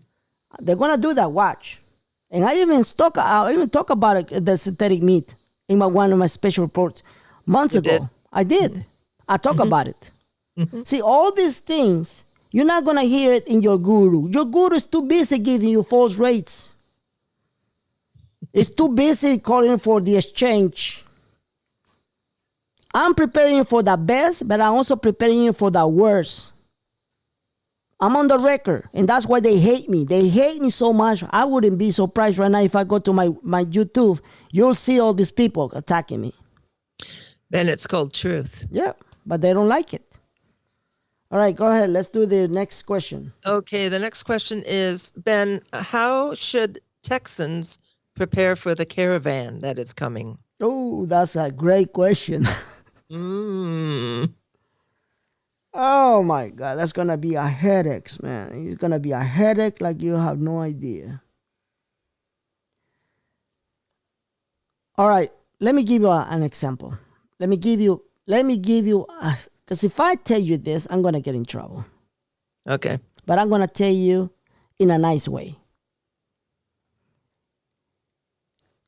They're going to do that. Watch. And I even talk about the synthetic meat in one of my special reports months ago. I did. I talk about it. Mm-hmm. See, all these things, You're not going to hear it in your guru. Your guru is too busy giving you false rates. It's too busy calling for the exchange. I'm preparing you for the best, but I'm also preparing you for the worst. I'm on the record, and that's why they hate me. They hate me so much. I wouldn't be surprised right now if I go to my YouTube. You'll see all these people attacking me. Then it's called truth. Yeah, but they don't like it. All right, go ahead. Let's do the next question. Okay, the next question is, Ben, how should Texans prepare for the caravan that is coming? Oh, that's a great question. Mm. Oh my God, that's gonna be a headache, man. It's gonna be a headache like you have no idea. All right, let me give you an example. Let me give you, because if I tell you this, I'm gonna get in trouble. Okay. But I'm gonna tell you in a nice way.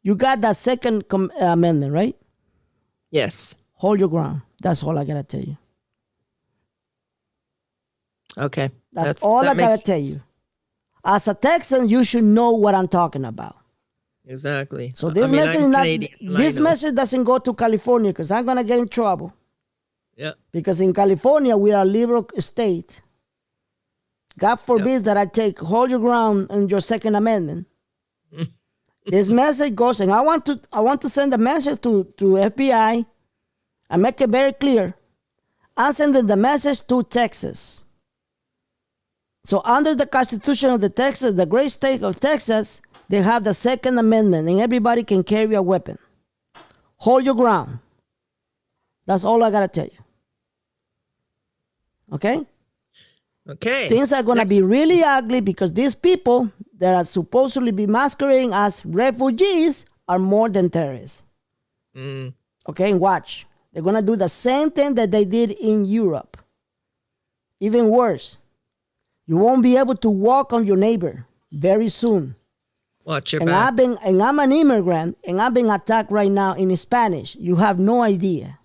You got that second amendment, right? Yes. Hold your ground. That's all I gotta tell you. Okay. That's all I gotta tell you. As a Texan, you should know what I'm talking about. Exactly. So this message doesn't go to California because I'm gonna get in trouble. Yeah. Because in California we are a liberal state. God forbid that I take hold your ground in your Second Amendment. This message goes, and I want to send a message to FBI and make it very clear. I'm sending the message to Texas. So under the Constitution of the great state of Texas, they have the Second Amendment, and everybody can carry a weapon. Hold your ground. That's all I gotta tell you. Okay? Okay. Things are gonna be really ugly because these people that are supposedly be masquerading as refugees are more than terrorists. Mm. Okay, watch. They're gonna do the same thing that they did in Europe. Even worse. You won't be able to walk on your neighbor very soon. Watch your back. I'm an immigrant, and I've been attacked right now in Spanish. You have no idea.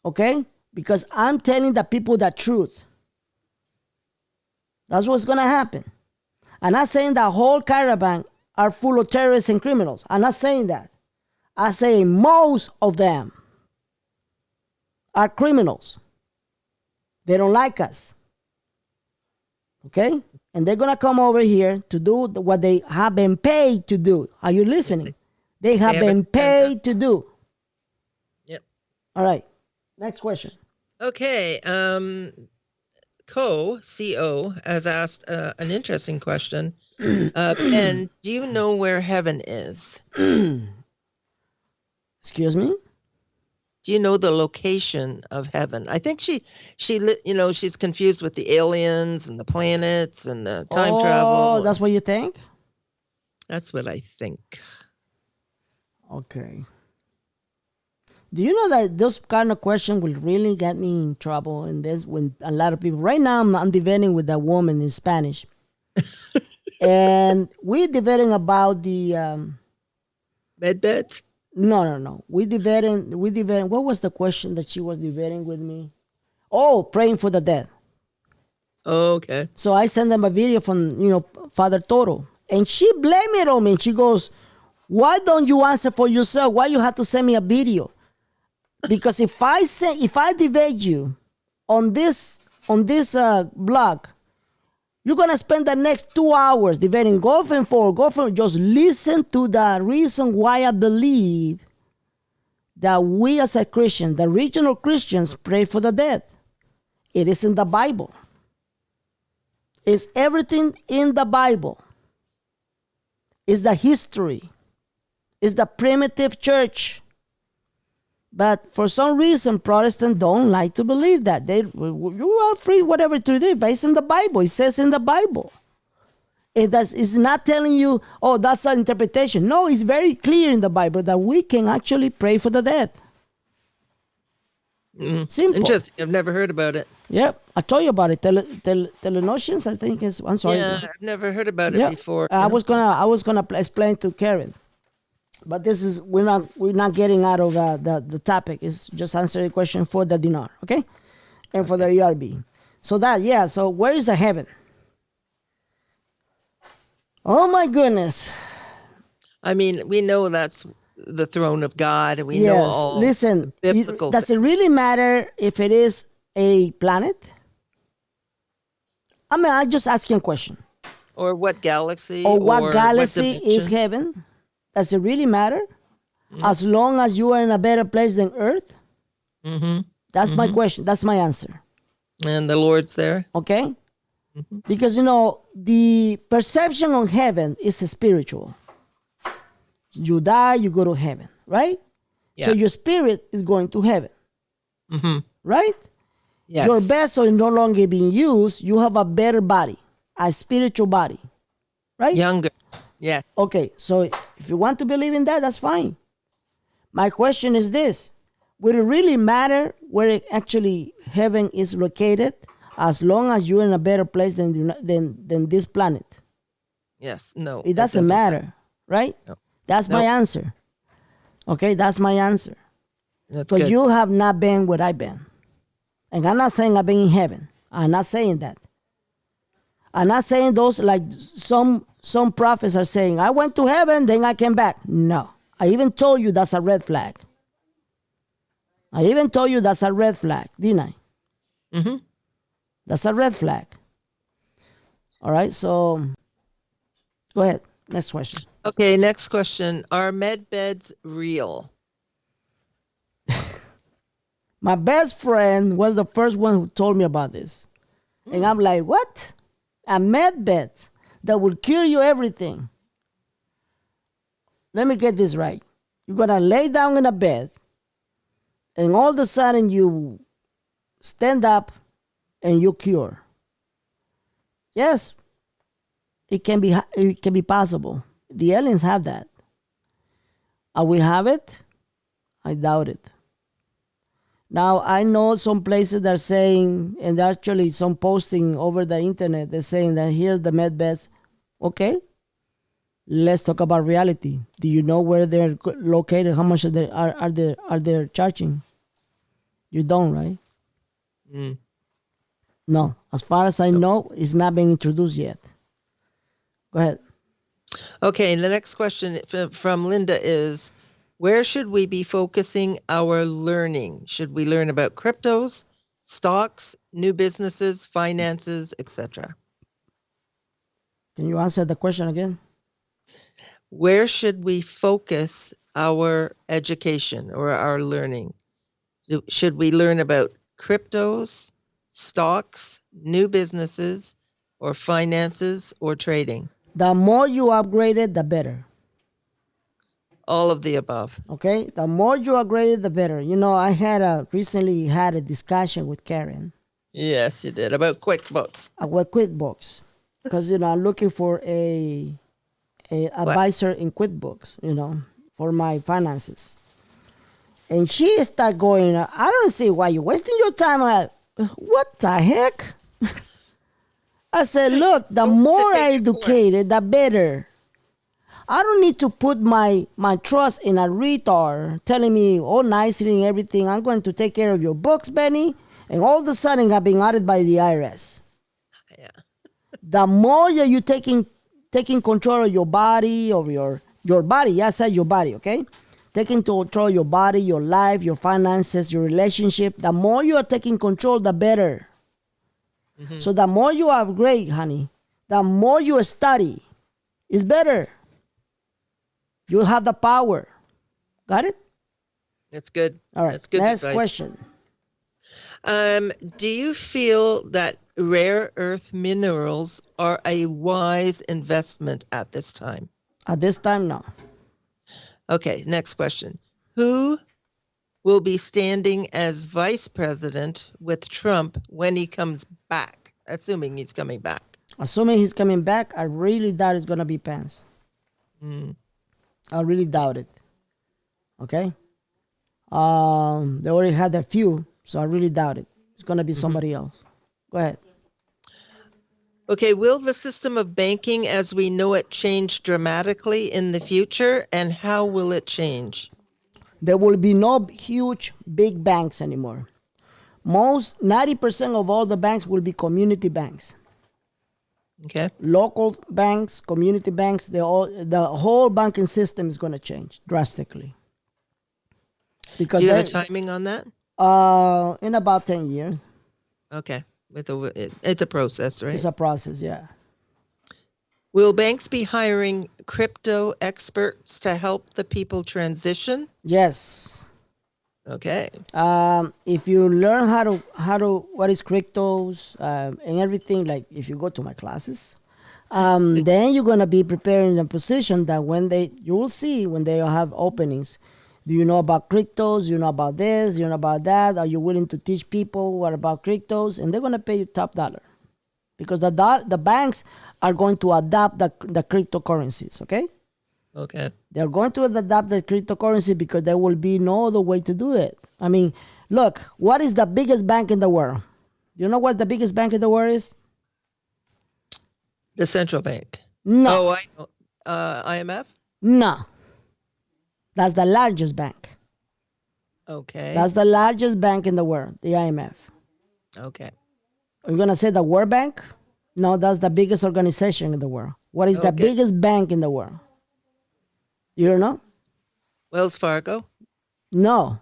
Okay? Because I'm telling the people the truth. That's what's going to happen. I'm not saying the whole caravan are full of terrorists and criminals. I'm not saying that. I'm saying most of them are criminals. They don't like us. Okay? And they're going to come over here to do what they have been paid to do. Are you listening? They have been paid to do. Yep. All right. Next question. Okay. Co has asked an interesting question. Ben, do you know where heaven is? Excuse me? Do you know the location of heaven? I think she's confused with the aliens and the planets and the time travel. Oh, that's what you think? That's what I think. Okay. Do you know that those kind of questions will really get me in trouble in this when a lot of people right now I'm debating with a woman in Spanish. And we're debating about the beds? No. We debating what was the question that she was debating with me? Oh, praying for the dead. Oh, okay. So I sent them a video from, Father Toro. And she blamed it on me. She goes, why don't you answer for yourself? Why you have to send me a video? Because if I debate you on this blog, you're gonna spend the next 2 hours debating golf and just listen to the reason why I believe that we as a Christian, the original Christians, pray for the dead. It is in the Bible. It's everything in the Bible. It's the history. It's the primitive church. But for some reason, Protestants don't like to believe that. You are free, whatever to do, but it's in the Bible. It says in the Bible. It's not telling you, oh, that's an interpretation. No, it's very clear in the Bible that we can actually pray for the dead. Simple. Interesting. I've never heard about it. Yep, I told you about it. Telenotions, I think is. I'm sorry. Yeah, I've never heard about it before. I was gonna explain to Karen. But this is we're not getting out of the topic. It's just answering the question for the dinar, okay, and for the ERB. So so where is the heaven? Oh my goodness. I mean, we know that's the throne of God, and we know Yes, all listen, the biblical does it really matter if it is a planet? I mean, I'm just asking a question. or what galaxy Or what galaxy is dimension. heaven? Does it really matter? As long as you are in a better place than Earth? Mm-hmm. That's my question. That's my answer. And the Lord's there. Okay? Because, you know, the perception on heaven is spiritual. You die, you go to heaven, right? So Yeah. your spirit is going to heaven, Mm-hmm. right? Yes. Your vessel is no longer being used. You have a better body, a spiritual body, right? Younger. Yes. Okay, so if you want to believe in that, that's fine. My question is this. Would it really matter where actually heaven is located as long as you're in a better place than this planet? Yes. No. It doesn't matter, right? No. That's my Nope. answer. Okay, that's my answer. That's But good. you have not been where I've been. And I'm not saying I've been in heaven. I'm not saying that. I'm not saying those like some prophets are saying, I went to heaven, then I came back. No. I even told you that's a red flag. I even told you that's a red flag, didn't I? Mm-hmm. That's a red flag. All right, so go ahead. Next question. Okay. Next question. Are med beds real? My best friend was the first one who told me about this. And I'm like, what? A med bed that will cure you everything. Let me get this right. You're going to lay down in a bed, and all of a sudden you stand up and you cure. Yes, it can be possible. The aliens have that. We have it? I doubt it. Now, I know some places that are saying, and actually some posting over the internet, they're saying that here's the med beds. Okay, let's talk about reality. Do you know where they're located? How much are they charging? You don't, right? Mm. No. As far as I know, it's not being introduced yet. Go ahead. Okay. The next question from Linda is, where should we be focusing our learning? Should we learn about cryptos, stocks, new businesses, finances, etc.? Can you answer the question again? Where should we focus our education or our learning? Should we learn about cryptos, stocks, new businesses, or finances or trading? The more you upgrade it, the better. All of the above. Okay? The more you upgrade it, the better. You know, I recently had a discussion with Karen Yes, you did. About QuickBooks. about QuickBooks. Because, you know, I'm looking for a advisor in QuickBooks, you know, for my finances. And she started going, I don't see why you're wasting your time. I'm like, what the heck? I said, look, the more I educate it, the better. I don't need to put my trust in a retard telling me all nicely and everything. I'm going to take care of your books, Benny. And all of a sudden, I've been audited by the IRS. Yeah. The more that you're taking control of your body, of your body, yes, I said your body, okay? Taking control of your body, your life, your finances, your relationship. The more you are taking control, the better. Mm-hmm. So the more you upgrade, honey, the more you study, it's better. You have the power. Got it? That's good. All right. That's good Next advice. question. Do you feel that rare earth minerals are a wise investment at this time? At this time, no. Okay, next question. Who will be standing as vice president with Trump when he comes back? Assuming he's coming back. Assuming he's coming back, I really doubt it's going to be Pence. Mm. I really doubt it. Okay? They already had a few, so I really doubt it. It's going to be somebody else. Go ahead. Okay, will the system of banking as we know it change dramatically in the future, and how will it change? There will be no huge, big banks anymore. Most 90% of all the banks will be community banks. Okay. Local banks, community banks, the whole banking system is going to change drastically. Because Do you have a timing on that? In about 10 years. Okay. It's a process, right? It's a process, yeah. Will banks be hiring crypto experts to help the people transition? Yes. Okay. If you learn how to what is cryptos and everything, like if you go to my classes, then you're gonna be prepared in a position that you will see when they have openings. Do you know about cryptos? Do you know about this? Do you know about that? Are you willing to teach people what about cryptos? And they're gonna pay you top dollar, because the banks are going to adopt the cryptocurrencies. Okay. Okay. They're going to adopt the cryptocurrency because there will be no other way to do it. I mean, look, what is the biggest bank in the world? You know what the biggest bank in the world is? The central bank. No. Oh, I know. IMF? No. That's the largest bank. Okay. That's the largest bank in the world, the IMF. Okay. Are you going to say the World Bank? No, that's the biggest organization in the world. What is the biggest bank in the world? You don't know? Wells Fargo? No.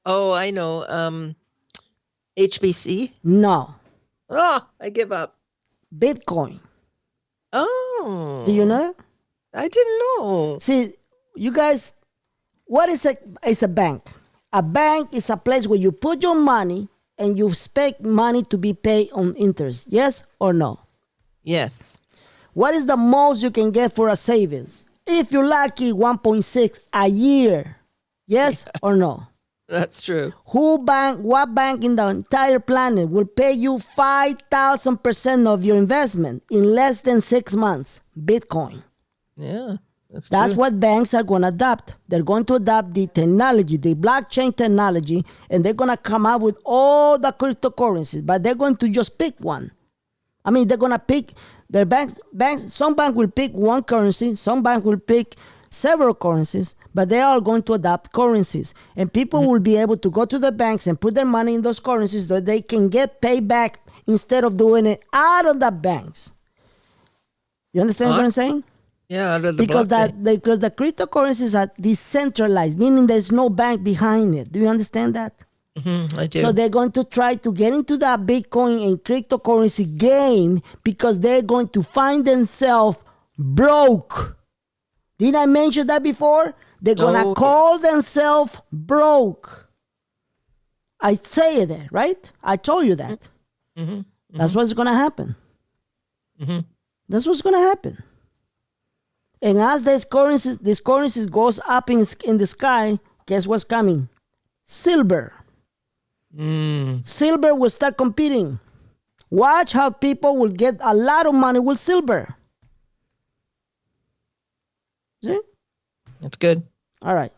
Oh, I know. HBC? No. Oh, I give up. Bitcoin. Oh. Do you know? I didn't know. See, you guys, what is a bank? A bank is a place where you put your money and you expect money to be paid on interest. Yes or no? Yes. What is the most you can get for a savings? If you're lucky, 1.6 a year. Yes or no? That's true. What bank in the entire planet will pay you 5,000% of your investment in less than 6 months? Bitcoin. Yeah, that's what banks are going to adopt. They're going to adopt the technology, the blockchain technology, and they're going to come out with all the cryptocurrencies, but they're going to just pick one. I mean, they're going to pick their banks. Some bank will pick one currency, some bank will pick several currencies, but they are going to adopt currencies. And people will be able to go to the banks and put their money in those currencies so they can get paid back instead of doing it out of the banks. You understand what I'm saying? Yeah, out of the because the cryptocurrencies are decentralized, meaning there's no bank behind it. Do you understand that? I do. So they're going to try to get into that Bitcoin and cryptocurrency game because they're going to find themselves broke. Didn't I mention that before? They're going to call themselves broke. I say that, right? I told you that. That's what's going to happen. That's what's going to happen. And as this currency goes up in the sky, guess what's coming? Silver. Silver will start competing. Watch how people will get a lot of money with silver. See? That's good. All right.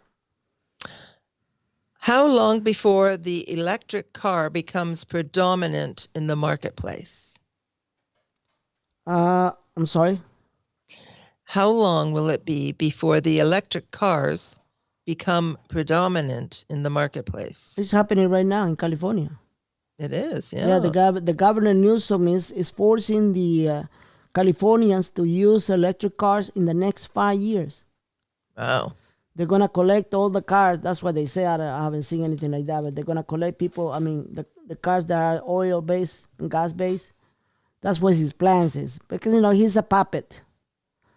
How long before the electric car becomes predominant in the marketplace? I'm sorry? How long will it be before the electric cars become predominant in the marketplace? It's happening right now in California. It is, yeah. Yeah, the governor Newsom is forcing the Californians to use electric cars in the next 5 years. Wow. They're going to collect all the cars. That's what they say. I haven't seen anything like that, but they're going to collect people. I mean, the cars that are oil-based and gas-based. That's what his plans is. Because, he's a puppet.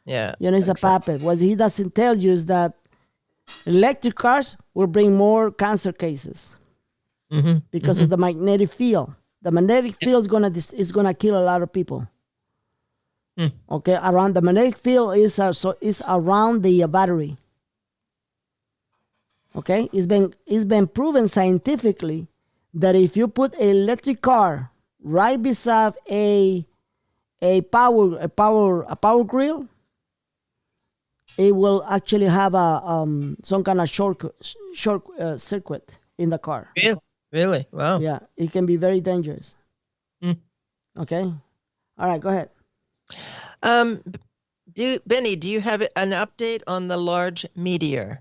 Yeah. He's a puppet. What he doesn't tell you is that electric cars will bring more cancer cases because of the magnetic field. The magnetic field is gonna kill a lot of people. Okay, around the magnetic field is around the battery. Okay, it's been proven scientifically that if you put an electric car right beside a power grill, it will actually have some kind of short circuit in the car. Really? Wow. Yeah, it can be very dangerous. Okay. All right, go ahead. Benny, do you have an update on the large meteor?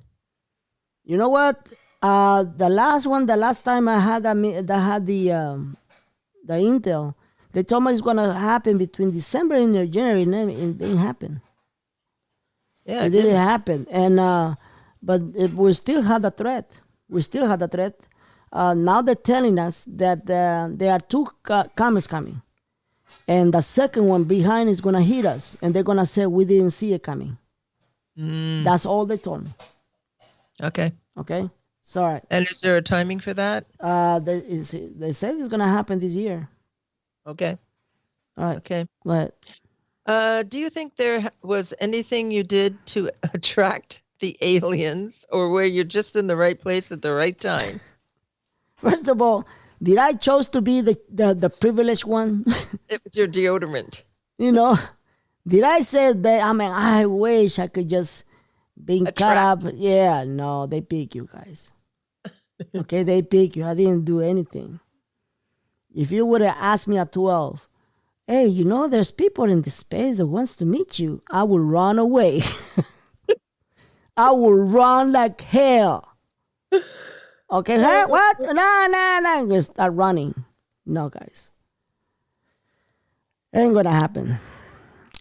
You know what? The last time I had the intel, they told me it's gonna happen between December and January, and it didn't happen. Yeah, it didn't happen, and but we still had the threat. Now they're telling us that there are two comets coming, and the second one behind is gonna hit us, and they're gonna say we didn't see it coming. That's all they told me. Okay. Sorry. And is there a timing for that? They said it's gonna happen this year. Okay. All right. Okay. Go ahead. Do you think there was anything you did to attract the aliens, or were you just in the right place at the right time? First of all, did I chose to be the privileged one? It was your deodorant. Did I say that? I mean, I wish I could just be caught up. Yeah, no, they pick you guys. Okay, they pick you. I didn't do anything. If you would have asked me at 12, hey, there's people in the space that wants to meet you, I will run away. I will run like hell. Okay, huh? What? No. Just start running. No, guys. Ain't gonna happen.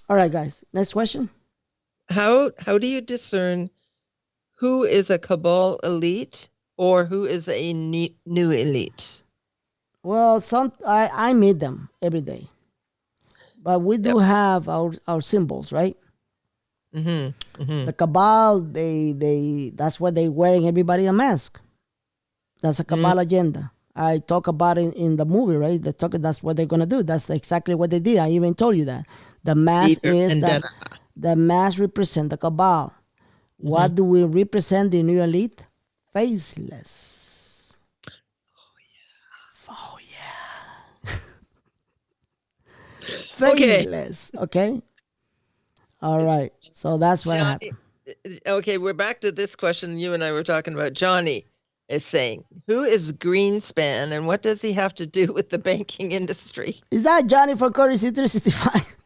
All right, guys. Next question. How do you discern who is a Cabal elite or who is a new elite? Well, I meet them every day, but we do have our symbols, right? The Cabal, that's why they wearing everybody a mask. That's a Cabal agenda. I talk about it in the movie, right? That's what they're gonna do. That's exactly what they did. I even told you that the mask the mask represent the Cabal. What do we represent the new elite? Faceless. Oh yeah. Faceless. Okay. All right. So that's what happened. Okay, we're back to this question you and I were talking about. Johnny is saying, who is Greenspan and what does he have to do with the banking industry? Is that Johnny from Currency 365?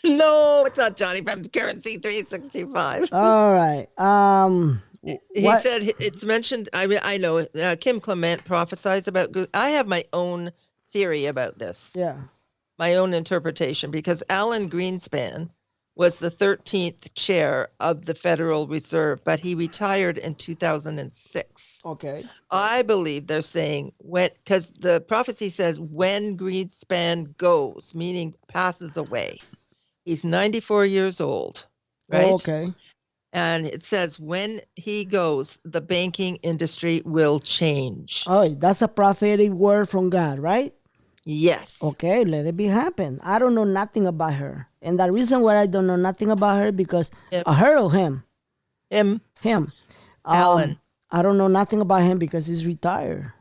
No, it's not Johnny from Currency 365. All right. He said it's mentioned. I mean, I know Kim Clement prophesies about. I have my own theory about this. Yeah. My own interpretation, because Alan Greenspan was the 13th chair of the Federal Reserve, but he retired in 2006. Okay. I believe they're saying because the prophecy says when Greenspan goes, meaning passes away. He's 94 years old, right? Oh, okay. And it says when he goes, the banking industry will change. Oh, that's a prophetic word from God, right? Yes. Okay, let it be happen. I don't know nothing about her. And the reason why I don't know nothing about her because I heard of him. Him. Alan. I don't know nothing about him because he's retired.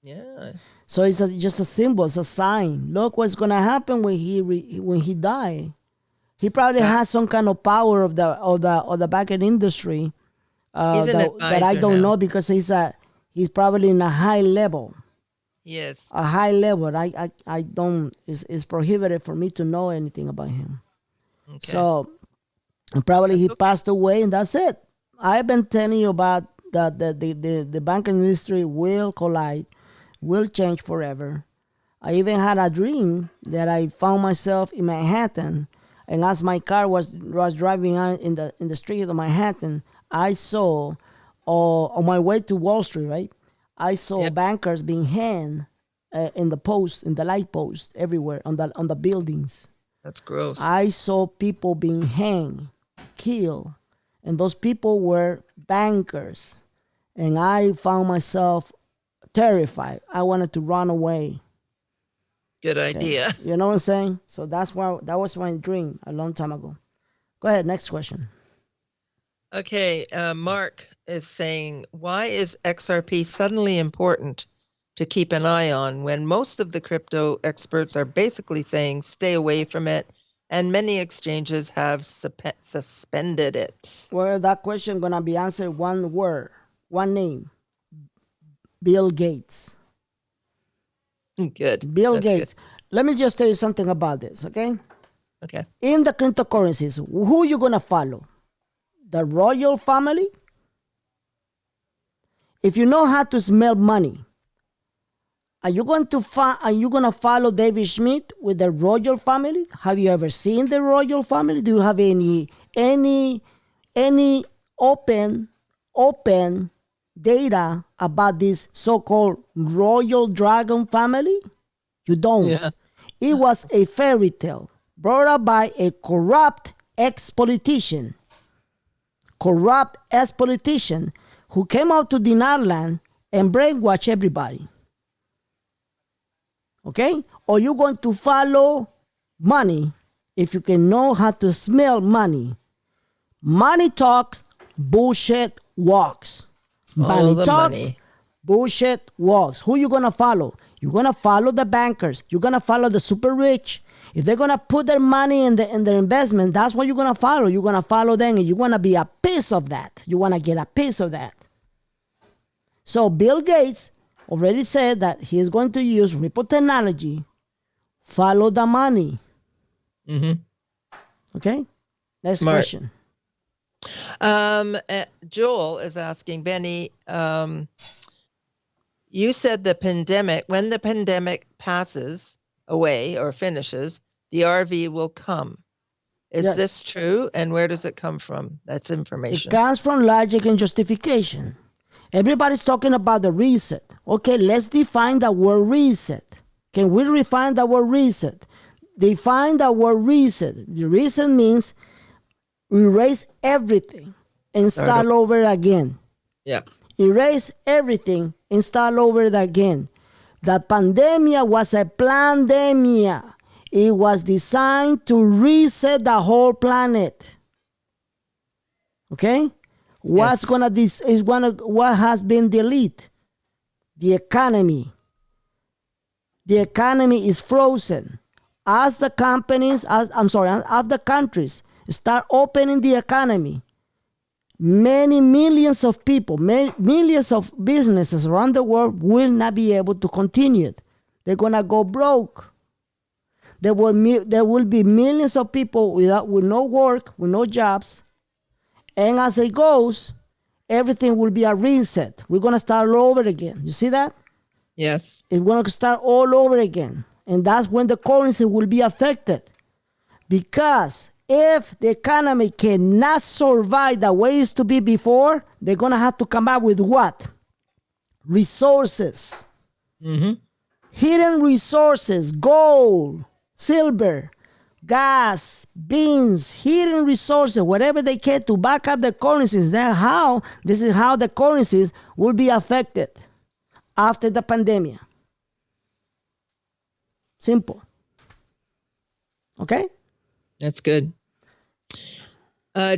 Yeah. So it's just a symbol, it's a sign. Look what's gonna happen when he die. He probably has some kind of power of the banking industry that I don't know because he's probably in a high level. Yes. A high level. I don't. It's prohibited for me to know anything about him. Okay. So probably he passed away, and that's it. I've been telling you about the banking industry will collide, will change forever. I even had a dream that I found myself in Manhattan, and as my car was driving on in the street of Manhattan, I saw on my way to Wall Street, right? I saw bankers being hanged in the light post everywhere on the buildings. That's gross. I saw people being hanged, killed, and those people were bankers. And I found myself terrified. I wanted to run away. Good idea. You know what I'm saying? So that was my dream a long time ago. Go ahead, next question. Okay, Mark is saying, why is XRP suddenly important to keep an eye on when most of the crypto experts are basically saying stay away from it, and many exchanges have suspended it? Well, that question gonna be answered one word, one name. Bill Gates. Good. Bill That's Gates. Good. Let me just tell you something about this, okay? Okay. In the cryptocurrencies, who you gonna follow? The royal family? if you know how to smell money, are you going to follow David Schmidt with the royal family? Have you ever seen the royal family? Do you have any open data about this so-called royal dragon family? You don't. Yeah. It was a fairy tale brought up by a corrupt ex-politician who came out to Dinarland and brainwash everybody. Okay? Or you're going to follow money if you can know how to smell money. Money talks, bullshit walks. Money talks, money. bullshit walks. Who you going to follow? You're going to follow the bankers. You're going to follow the super rich. If they're going to put their money in their investment, that's what you're going to follow. You're going to follow them, and you want to be a piece of that. You want to get a piece of that. So Bill Gates already said that he's going to use Ripple technology, follow the money. Mm-hmm. Okay? Next Smart. question. Joel is asking, Benny, you said when the pandemic passes away or finishes, the RV will come. Is Yes. this true? And where does it come from? That's It information. comes from logic and justification. Everybody's talking about the reset. Okay, let's define the word reset. Can we refine the word reset? Define the word reset. The reset means erase everything and start over again. Yeah. Erase everything and start over again. The pandemia was a plandemia. It was designed to reset the whole planet. Okay? What has been deleted? The economy. The economy is frozen. As the countries start opening the economy, many millions of people, millions of businesses around the world will not be able to continue it. They're gonna go broke. There will be millions of people with no work, with no jobs, and as it goes, everything will be a reset. We're gonna start all over again. You see that? Yes. It's gonna start all over again, and that's when the currency will be affected, because if the economy cannot survive the way it used to be before, they're going to have to come up with what? Resources. Mm-hmm. Hidden resources, gold, silver, gas, beans, hidden resources, whatever they can to back up their currencies. This is how the currencies will be affected after the pandemic. Simple. Okay? That's good.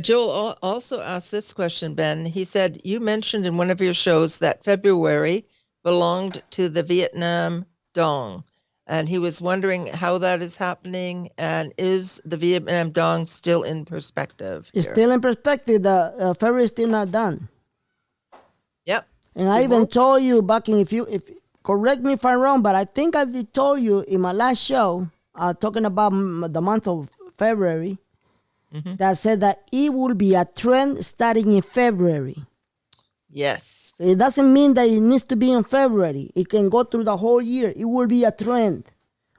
Joel also asked this question, Ben. He said, you mentioned in one of your shows that February belonged to the Vietnam Dong. And he was wondering how that is happening. And is the Vietnam Dong still in perspective? It's still in perspective. The February is still not done. Yep. And I even told you back in, if correct me if I'm wrong, but I think I did told you in my last show, talking about the month of February, that said that it will be a trend starting in February. Yes. So it doesn't mean that it needs to be in February. It can go through the whole year. It will be a trend.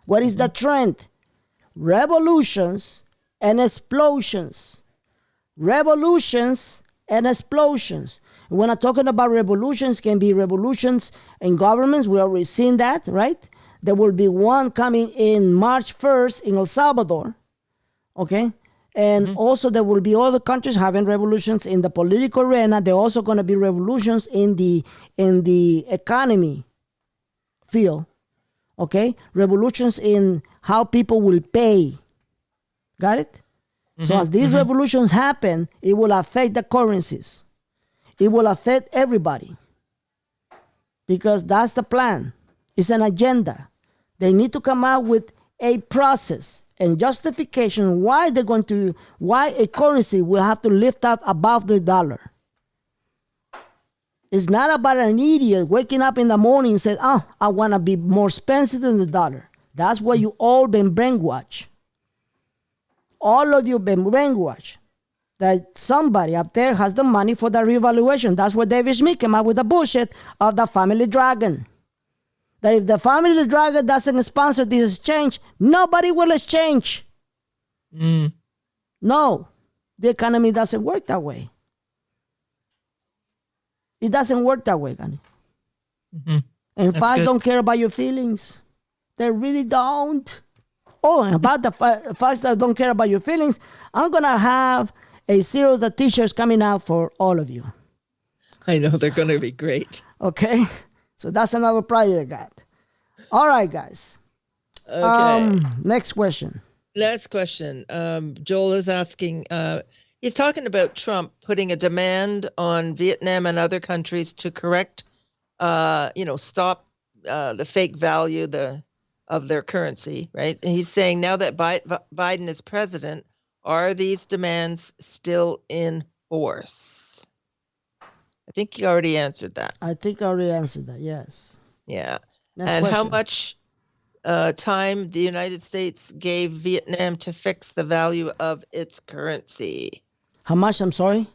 What is the trend? Revolutions and explosions. Revolutions and explosions. When I'm talking about revolutions, can be revolutions in governments. We already seen that, right? There will be one coming in March 1st in El Salvador. Okay? And also there will be other countries having revolutions in the political arena. There are also going to be revolutions in the economy field. Okay? Revolutions in how people will pay. Got it? So as these revolutions happen, it will affect the currencies. It will affect everybody. Because that's the plan. It's an agenda. They need to come out with a process and justification why a currency will have to lift up above the dollar. It's not about an idiot waking up in the morning and saying, oh, I want to be more expensive than the dollar. That's why you all been brainwashed. All of you been brainwashed. that somebody up there has the money for the revaluation. That's where David Smith came up with the bullshit of the family dragon. That if the family dragon doesn't sponsor this exchange, nobody will exchange. No, the economy doesn't work that way. It doesn't work that way, Gani. And FAS don't care about your feelings. They really don't. Oh, and about the FAS that don't care about your feelings, I'm going to have a series of t-shirts coming out for all of you. I know, they're going to be great. Okay? So that's another project I got. All right, guys. Okay. Next question. Last question. Joel is asking, he's talking about Trump putting a demand on Vietnam and other countries to correct, stop the fake value of their currency, right? And he's saying now that Biden is president, are these demands still in force? I think he already answered that. Yes. Yeah. Next and question. how much time the United States gave Vietnam to fix the value of its currency? How much? I'm sorry?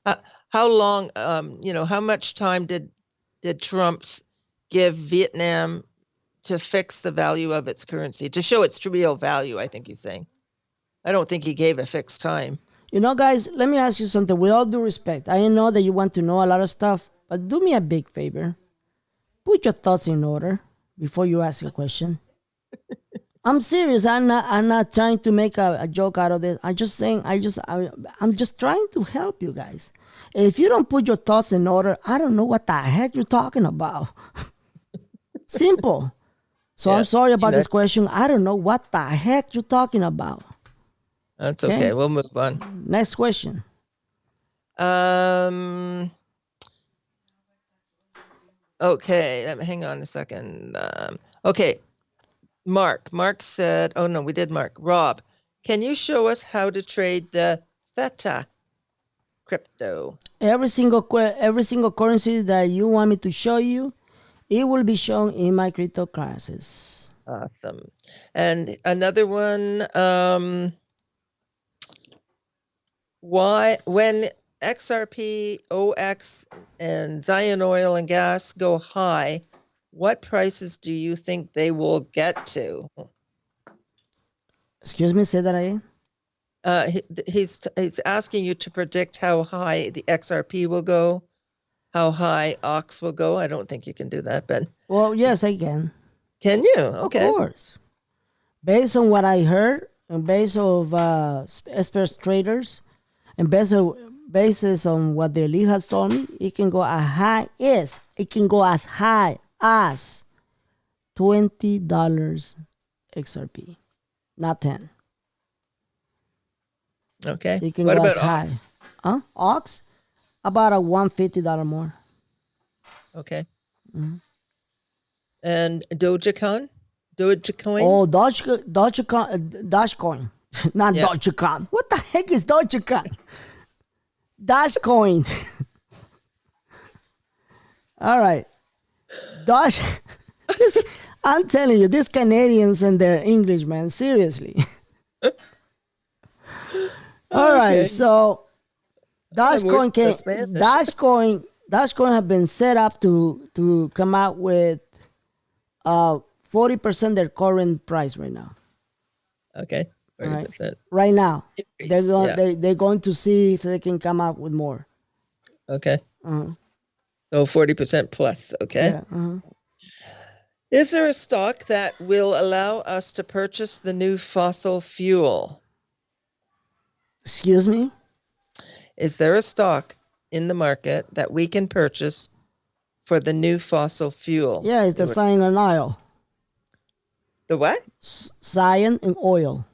How long, how much time did Trump give Vietnam to fix the value of its currency, to show its real value, I think he's saying. I don't think he gave a fixed time. You know, guys, let me ask you something. With all due respect, I know that you want to know a lot of stuff, but do me a big favor. Put your thoughts in order before you ask a question. I'm serious. I'm not trying to make a joke out of this. I'm just trying to help you guys. If you don't put your thoughts in order, I don't know what the heck you're talking about. Simple. So I'm sorry about this question. I don't know what the heck you're talking about. That's okay. We'll move on. Next question. Okay. Hang on a second. Okay. Mark said, oh no, we did Mark. Rob, can you show us how to trade the Theta crypto? Every single currency that you want me to show you, it will be shown in my crypto classes. Awesome. And another one, when XRP, OX, and Zion Oil and Gas go high, what prices do you think they will get to? Excuse me, say that again. He's asking you to predict how high the XRP will go, how high OX will go. I don't think you can do that, but well, yes, I can. Can you? Okay. Of course. Based on what I heard, and based on experts traders, and basis on what the elite has told me, it can go as high as $20 XRP, not 10. Okay. It can what go about as high. OX? OX? About a $150 more. Okay. Mm-hmm. And Dogecoin? Oh, Dogecoin. Not Dogecoin. What the heck is Dogecoin? Dogecoin. All right. I'm telling you, these Canadians and their English, man, seriously. All right, so Dogecoin have been set up to come out with 40% their current price right now. Okay, 40%. Right now, Increase, they're going to see if they can come up with more. Okay. Uh-huh. So 40% plus. Okay. Yeah, uh-huh. Is there a stock that will allow us to purchase the new fossil fuel? Excuse me? Is there a stock in the market that we can purchase for the new fossil fuel? Yeah, it's the Zion and oil. The what? Zion and oil.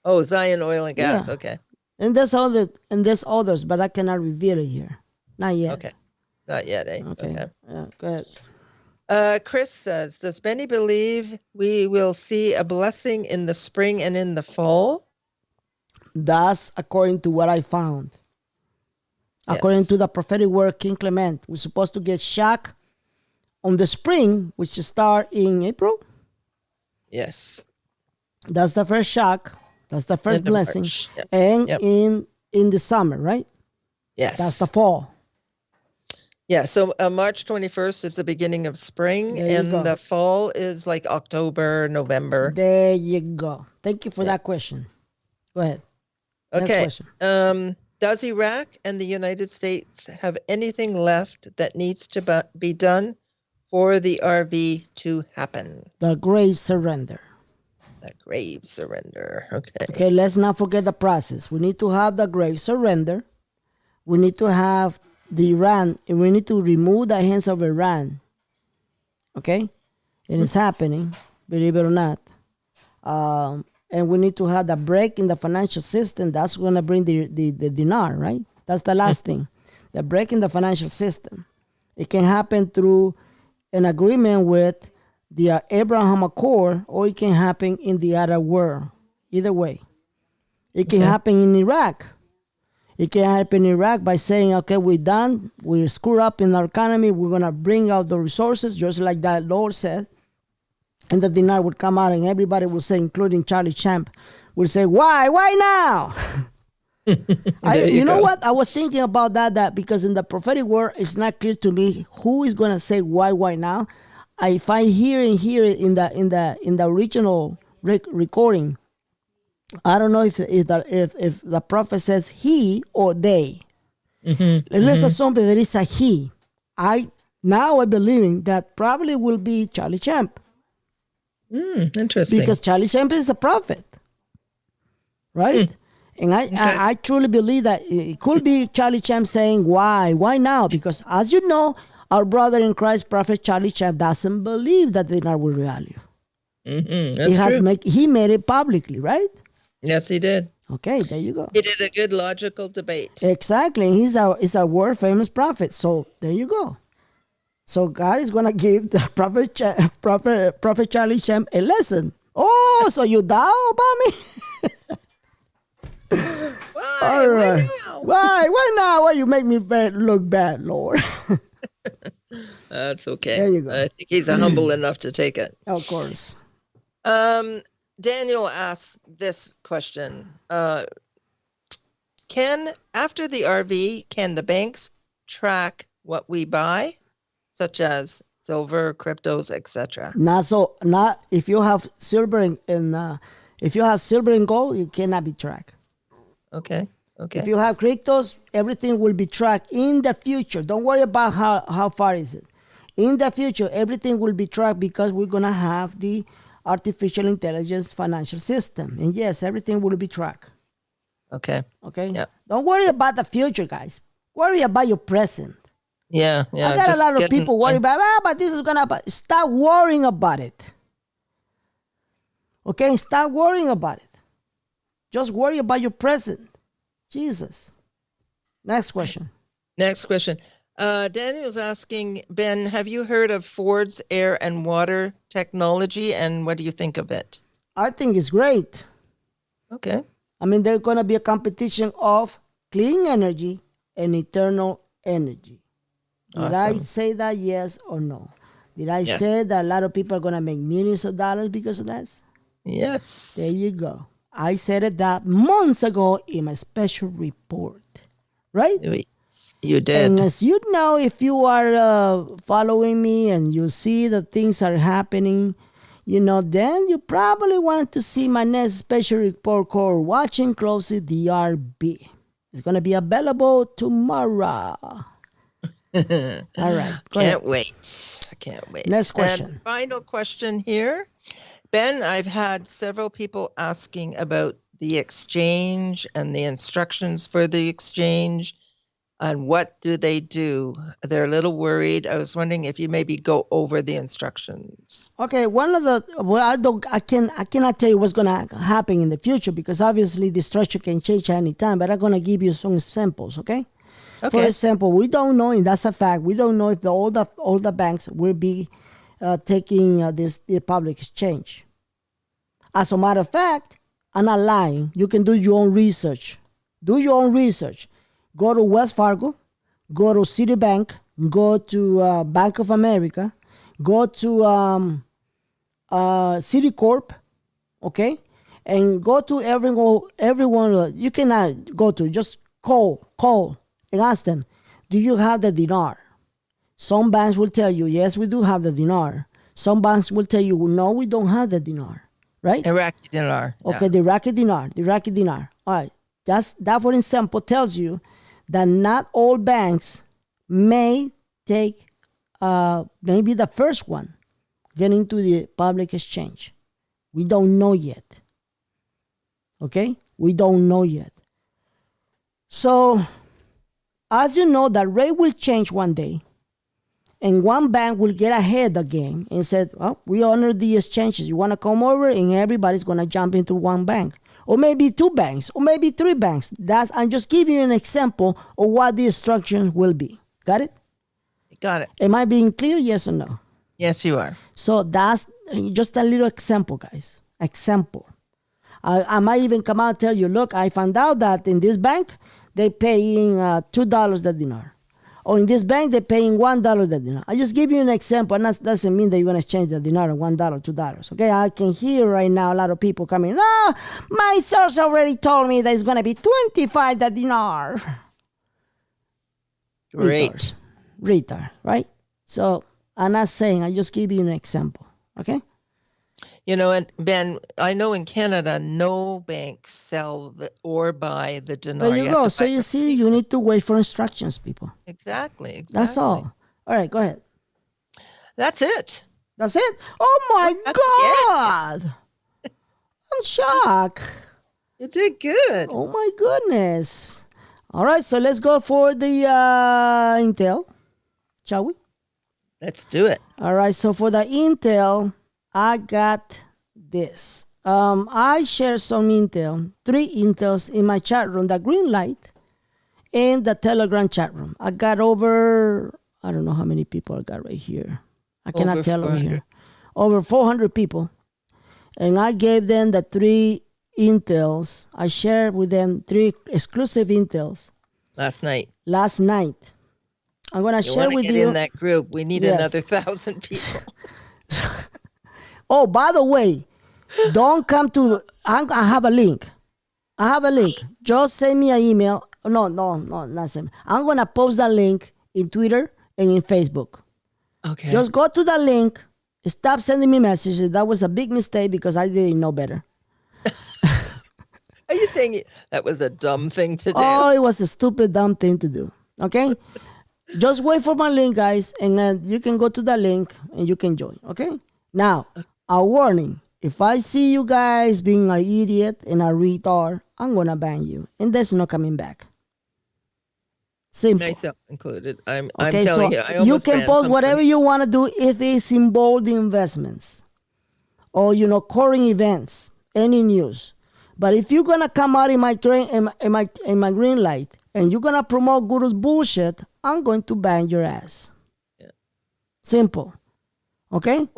Oh, Zion Oil and Gas. Yeah. Okay. And there's others, but I cannot reveal it here. Not yet. Okay. Not yet, eh? Okay. Yeah, go ahead. Chris says, does Benny believe we will see a blessing in the spring and in the fall? That's according to what I found. Yes. According to the prophetic word, King Clement, we're supposed to get shock on the spring, which start in April. Yes. That's the first shock. That's the first blessing. Yep. And yep. in in the summer, right? Yes. That's the fall. Yeah, so March 21st is the beginning of spring, There you and go. the fall is like October, November. There you go. Thank you for that question. Go ahead. Next Okay. question. Does Iraq and the United States have anything left that needs to be done for the RV to happen? The grave surrender. The grave surrender. Okay. Okay, let's not forget the process. We need to have the grave surrender. We need to have the Iran, and we need to remove the hands of Iran. Okay? And it's happening, believe it or not. And we need to have the break in the financial system. That's going to bring the dinar, right? That's the last thing. The break in the financial system. It can happen through an agreement with the Abraham Accord, or it can happen in the Arab world. Either way. It can happen in Iraq. It can happen in Iraq by saying, okay, we're done. We screw up in our economy. We're going to bring out the resources, just like that Lord said. And the dinar would come out, and everybody would say, including Charlie Champ, would say, why? Why now? You know what? I was thinking about that because in the prophetic word, it's not clear to me who is going to say why now. If I hear it in the original recording, I don't know if the prophet says he or they. Let's assume that there is a he. I believe that probably will be Charlie Champ. Interesting. Because Charlie Champ is a prophet, right? And I truly believe that it could be Charlie Champ saying why now? Because as you know, our brother in Christ, Prophet Charlie Champ, doesn't believe that the dinar will revalue. That's true. He made it publicly, right? Yes, he did. Okay, there you go. He did a good logical debate. Exactly. He's a world famous prophet. So there you go. So God is gonna give the prophet Charlie Champ a lesson. Oh, so you doubt about me? All right. Why now? Why you make me look bad, Lord? That's okay. There you go. I think he's humble enough to take it. Of course. Daniel asks this question. After the RV, can the banks track what we buy, such as silver, cryptos, etc.? Not if you have silver and if you have silver and gold, it cannot be tracked. Okay. If you have cryptos, everything will be tracked in the future. Don't worry about how far is it. In the future, everything will be tracked because we're gonna have the artificial intelligence financial system. And yes, everything will be tracked. Okay. Yeah. Don't worry about the future, guys. Worry about your present. Yeah. I got a lot of people worry about, but this is gonna happen. Stop worrying about it. Okay, stop worrying about it. Just worry about your present. Jesus. Next question. Daniel's asking, Ben, have you heard of Ford's air and water technology, and what do you think of it? I think it's great. Okay. I mean, there's going to be a competition of clean energy and eternal energy. Did I say that, yes or no? Did I say that a lot of people are going to make millions of dollars because of that? Yes. There you go. I said it that months ago in my special report, right? You did. And as you know, if you are following me and you see that things are happening, then you probably want to see my next special report called Watching Closely DRB. It's going to be available tomorrow. All right. Can't wait. I can't wait. Next question. And final question here. Ben, I've had several people asking about the exchange and the instructions for the exchange and what do they do. They're a little worried. I was wondering if you maybe go over the instructions. Okay, I cannot tell you what's going to happen in the future because obviously the structure can change at any time, but I'm going to give you some samples, okay? For example, we don't know, and that's a fact, we don't know if all the banks will be taking the public exchange. As a matter of fact, I'm not lying. You can do your own research. Go to Wells Fargo, go to Citibank, go to Bank of America, go to Citicorp, okay? and go to everyone you cannot go to. Just call and ask them, do you have the dinar? Some banks will tell you, yes, we do have the dinar. Some banks will tell you, no, we don't have the dinar, right? Iraqi dinar. Okay, yeah. the Iraqi dinar. All right, that for example tells you that not all banks may take maybe the first one get into the public exchange. We don't know yet. Okay, we don't know yet. So, as you know, the rate will change one day. And one bank will get ahead again and said, well, we honor the exchanges. You want to come over? And everybody's going to jump into one bank. Or maybe two banks. Or maybe three banks. I'm just giving you an example of what the instructions will be. Got it? Got it. Am I being clear? Yes or no? Yes, you are. So that's just a little example, guys. Example. I might even come out and tell you, look, I found out that in this bank, they're paying $2 the dinar. Or in this bank, they're paying $1 the dinar. I just give you an example, and that doesn't mean that you're going to exchange the dinar $1, $2. Okay, I can hear right now a lot of people coming, my source already told me that it's going to be 25 the dinar. Great. Retard, right? So I'm not saying, I just give you an example, okay? You know, and Ben, I know in Canada, no banks sell or buy the dinar. There you go. So you see, you need to wait for instructions, people. Exactly. That's all. All right, go ahead. That's it. That's it? Oh, my God. I'm shocked. You did good. Oh, my goodness. All right, so let's go for the Intel, shall we? Let's do it. All right, so for the Intel, I got this. I shared some Intel, 3 Intels in my chat room, the green light, and the Telegram chat room. I got over, I don't know how many people I got right here. I cannot tell over here. Over 400 people. And I gave them the 3 Intels. I shared with them 3 exclusive Intels. Last night. I'm going to share with you. Get in that group. We need another 1,000 people. Oh, by the way, don't come to, I have a link. Just send me an email. No, not send me. I'm going to post that link in Twitter and in Facebook. Okay. Just go to the link. Stop sending me messages. That was a big mistake because I didn't know better. Are you saying that was a dumb thing to do? Oh, it was a stupid, dumb thing to do. Okay? Just wait for my link, guys, and then you can go to the link and you can join. Okay? Now, a warning. If I see you guys being an idiot and a retard, I'm going to ban you. And there's no coming back. Simple. Myself included. I'm okay, telling so you, you can post whatever you want to do if it's involved investments or, current events, any news. But if you're going to come out in my green light and you're going to promote Guru's bullshit, I'm going to ban your ass. Yeah. Simple. Okay?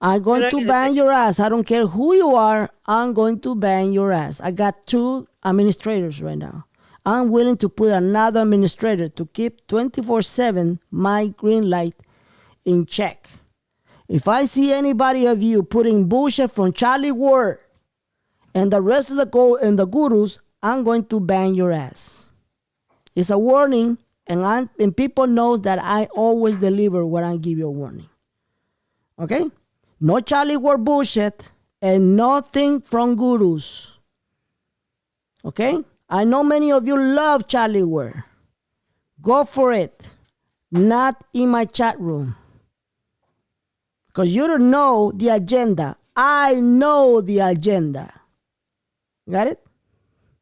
I'm going to ban your ass. I don't care who you are. I'm going to ban your ass. I got 2 administrators right now. I'm willing to put another administrator to keep 24/7 my green light in check. If I see anybody of you putting bullshit from Charlie Ward and the rest of the gurus, I'm going to ban your ass. It's a warning, and people know that I always deliver when I give you a warning. Okay? No Charlie Ward bullshit and nothing from gurus. Okay? I know many of you love Charlie Ward. Go for it. Not in my chat room. Because you don't know the agenda. I know the agenda. Got it?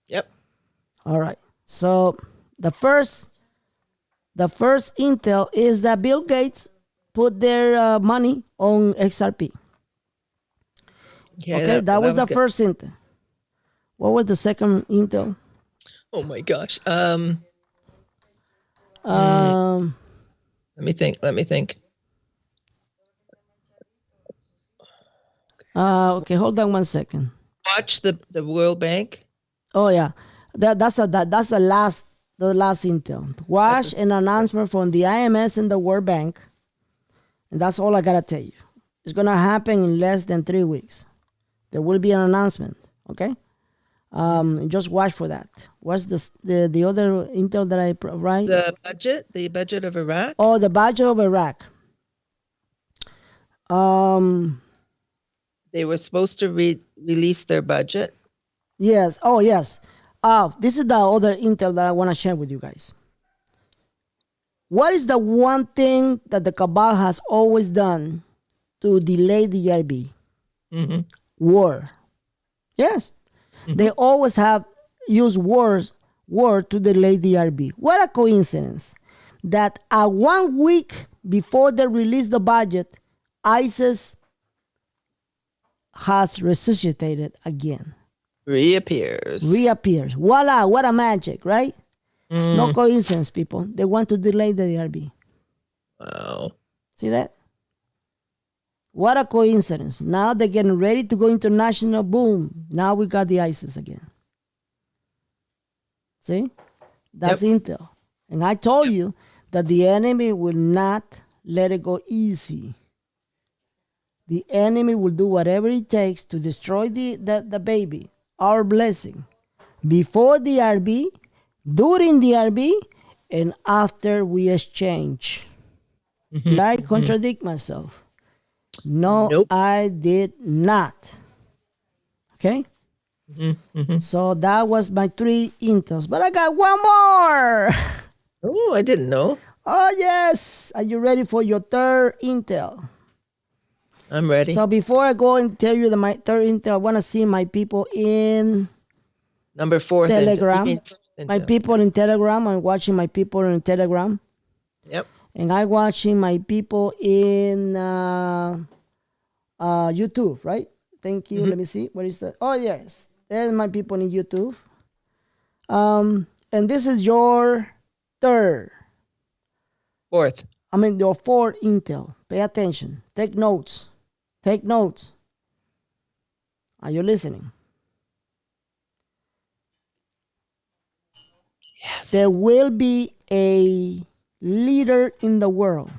Yep. All right. So the first intel is that Bill Gates put their money on XRP. Yeah, okay, that was the good. first intel. What was the second intel? Oh my gosh. Let me think. Okay, hold on one second. Watch the World Bank. Oh yeah, that's the last intel. Watch an announcement from the IMS and the World Bank, and that's all I gotta tell you. It's gonna happen in less than 3 weeks. There will be an announcement. Okay. Just watch for that. What's the other intel that I write? The budget of Iraq. Oh, the budget of Iraq. They were supposed to release their budget. Yes. Oh, yes. This is the other intel that I want to share with you guys. What is the one thing that the Cabal has always done to delay the ERB? Mm-hmm. War. Yes. Mm-hmm. They always have used war to delay the ERB. What a coincidence that 1 week before they release the budget, ISIS has resuscitated again. Reappears. Voila, what a magic, right? No coincidence, people. They want to delay the ERB. Wow. See that? What a coincidence. Now they're getting ready to go international. Boom. Now we got the ISIS again. See? That's intel. And I told you that the enemy will not let it go easy. The enemy will do whatever it takes to destroy the baby, our blessing, before the RB, during the RB, and after we exchange. Did I contradict myself? No, nope. I did not. Okay? So that was my 3 intels. But I got one more. Oh, I didn't know. Oh, yes. Are you ready for your 3rd intel? I'm ready. So before I go and tell you my 3rd intel, I want to see my people in number 4 Telegram. My people in Telegram. I'm watching my people in Telegram. Yep. And I'm watching my people in YouTube, right? Thank you. Let me see. What is that? Oh, yes. There's my people in YouTube. And this is your 3rd. 4th. I mean, your 4th intel. Pay attention. Take notes. Take notes. Are you listening? Yes. There will be a leader in the world.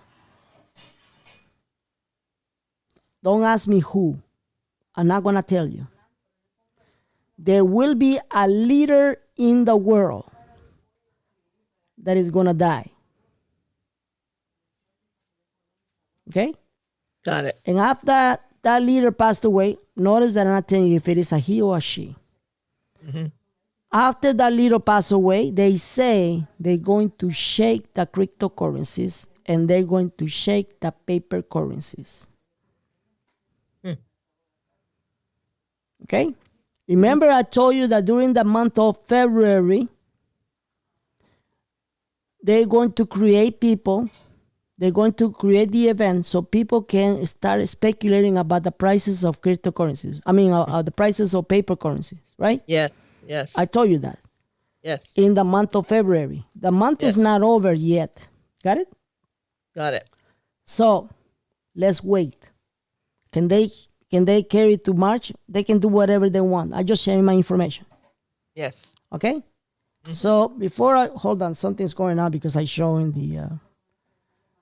Don't ask me who. I'm not going to tell you. There will be a leader in the world that is going to die. Okay? Got it. And after that leader passed away, notice that I'm not telling you if it is a he or a she. After that leader passed away, they say they're going to shake the cryptocurrencies and they're going to shake the paper currencies. Okay? Remember I told you that during the month of February, they're going to create people. They're going to create the event so people can start speculating about the prices of cryptocurrencies. I mean, the prices of paper currencies, right? Yes, yes. I told you that. Yes. In the month of February. The month is not over yet. Got it? Got it. So, let's wait. Can they carry it to March? They can do whatever they want. I just sharing my information. Yes. Okay? So, before hold on, something's going on because I'm showing the...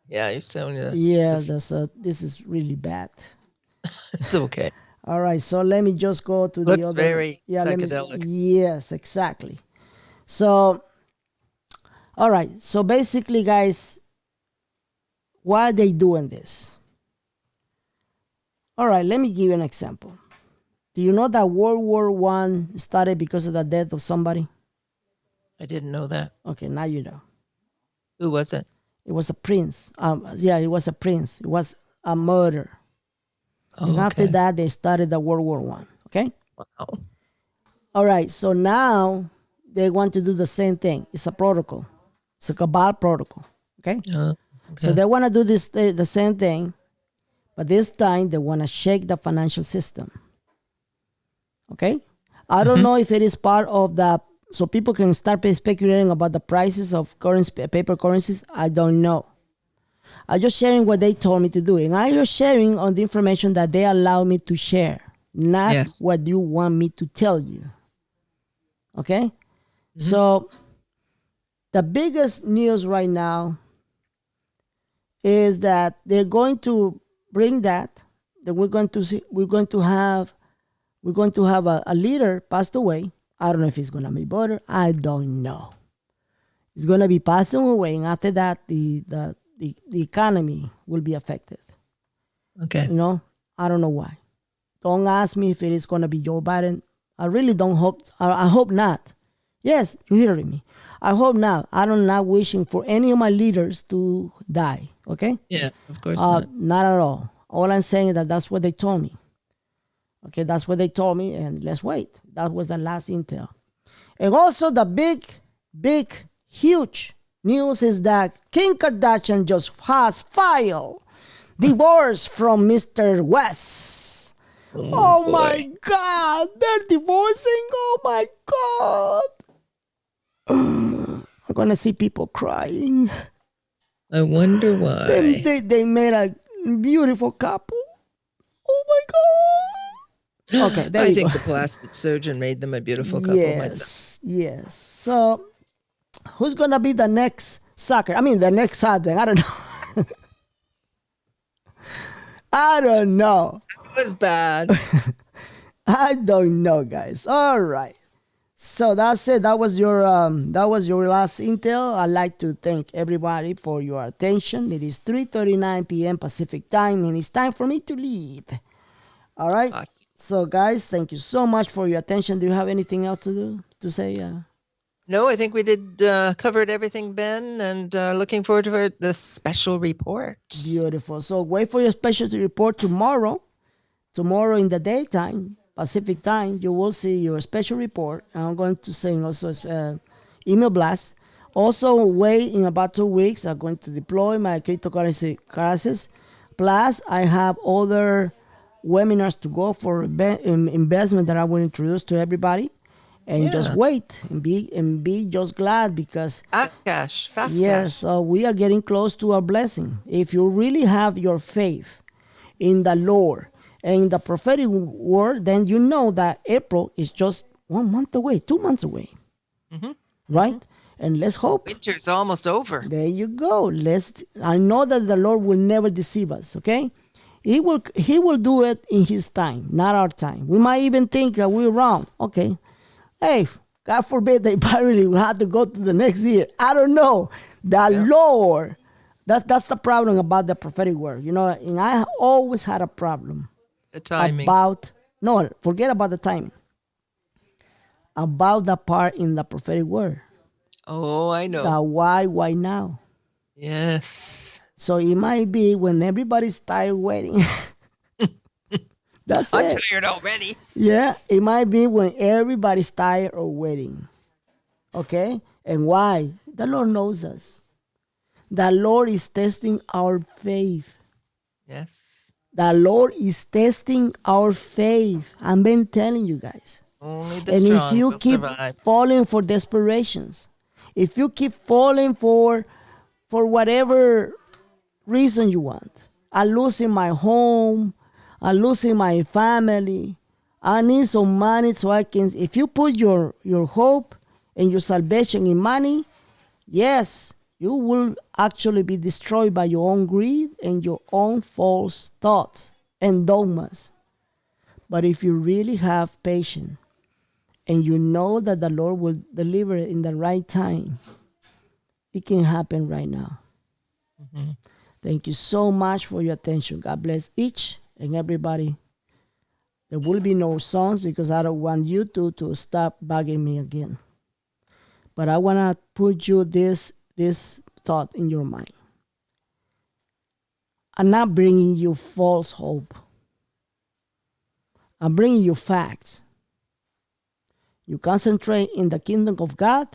yeah, you're showing the... Yeah, this is really bad. It's okay. All right, so let me just go to the Looks other... very psychedelic. Yes, exactly. So, all right. So, basically, guys, why are they doing this? All right, let me give you an example. Do you know that World War I started because of the death of somebody? I didn't know that. Okay, now you know. Who was it? It was a prince. It was a prince. It was a murder. Oh, and after that, they started the World War I. Okay? Wow. All right, so now they want to do the same thing. It's a protocol. It's a Cabal protocol. Okay? So they want to do this the same thing, but this time they want to shake the financial system. Okay? I don't know if it is part of the... So people can start speculating about the prices of paper currencies. I don't know. I'm just sharing what they told me to do. And I'm just sharing on the information that they allow me to share, not what you want me to tell you. Okay? So the biggest news right now is that they're going to bring that we're going to have we're going to have a leader passed away. I don't know if it's going to be better. I don't know. It's going to be passing away, and after that, the economy will be affected. Okay. You know, I don't know why. Don't ask me if it is going to be Joe Biden. I really don't hope. I hope not. Yes, you're hearing me. I hope not. I'm not wishing for any of my leaders to die. Okay? Yeah, of course not. Not at all. All I'm saying is that that's what they told me. Okay, that's what they told me, and let's wait. That was the last intel. And also the big, huge news is that Kim Kardashian just has filed divorce from Mr. West. Oh my God, they're divorcing. Oh my God. I'm gonna see people crying. I wonder why. They made a beautiful couple. Oh my God. Okay, there I you think go. the plastic surgeon made them a beautiful couple myself. Yes. So, who's gonna be the next sucker? I mean, the next husband. I don't know. I don't know. That was bad. I don't know, guys. All right. So that's it. That was your last intel. I'd like to thank everybody for your attention. It is 3:39 p.m. Pacific time, and it's time for me to leave. All right. Awesome. So, guys, thank you so much for your attention. Do you have anything else to say? No, I think we did covered everything, Ben, and looking forward to the special report. Beautiful. So wait for your special report tomorrow. Tomorrow in the daytime, Pacific time, you will see your special report. I'm going to send also email blast. Also, wait in about 2 weeks. I'm going to deploy my cryptocurrency classes. Plus, I have other webinars to go for investment that I will introduce to everybody. And just wait and be just glad because fast cash. Yes, so we are getting close to our blessing. If you really have your faith in the Lord and in the prophetic word, then you know that April is just 1 month away, 2 months away, right? And let's hope Winter's almost over. There you go. I know that the Lord will never deceive us. Okay, He will do it in His time, not our time. We might even think that we're wrong. Okay. Hey, God forbid they probably will have to go to the next year. I don't know. The Lord, that's the problem about the prophetic word. You know, and I always had a problem. The timing. Forget about the timing. About the part in the prophetic word. Oh, I know. The why now? Yes. So it might be when everybody's tired waiting. That's I'm it. tired already. Yeah, it might be when everybody's tired or waiting. Okay? And why? The Lord knows us. The Lord is testing our faith. Yes. The Lord is testing our faith. I've been telling you guys. Only the And strong if you will keep survive. falling for desperations, if you keep falling for whatever reason you want, I'm losing my home, I'm losing my family, I need some money so I can. If you put your hope and your salvation in money, yes, you will actually be destroyed by your own greed and your own false thoughts and dogmas. But if you really have patience and you know that the Lord will deliver it in the right time, it can happen right now. Thank you so much for your attention. God bless each and everybody. There will be no songs because I don't want you to stop bugging me again. But I want to put you this thought in your mind. I'm not bringing you false hope. I'm bringing you facts. You concentrate in the kingdom of God.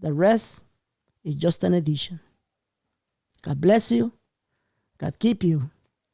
The rest is just an addition. God bless you. God keep you.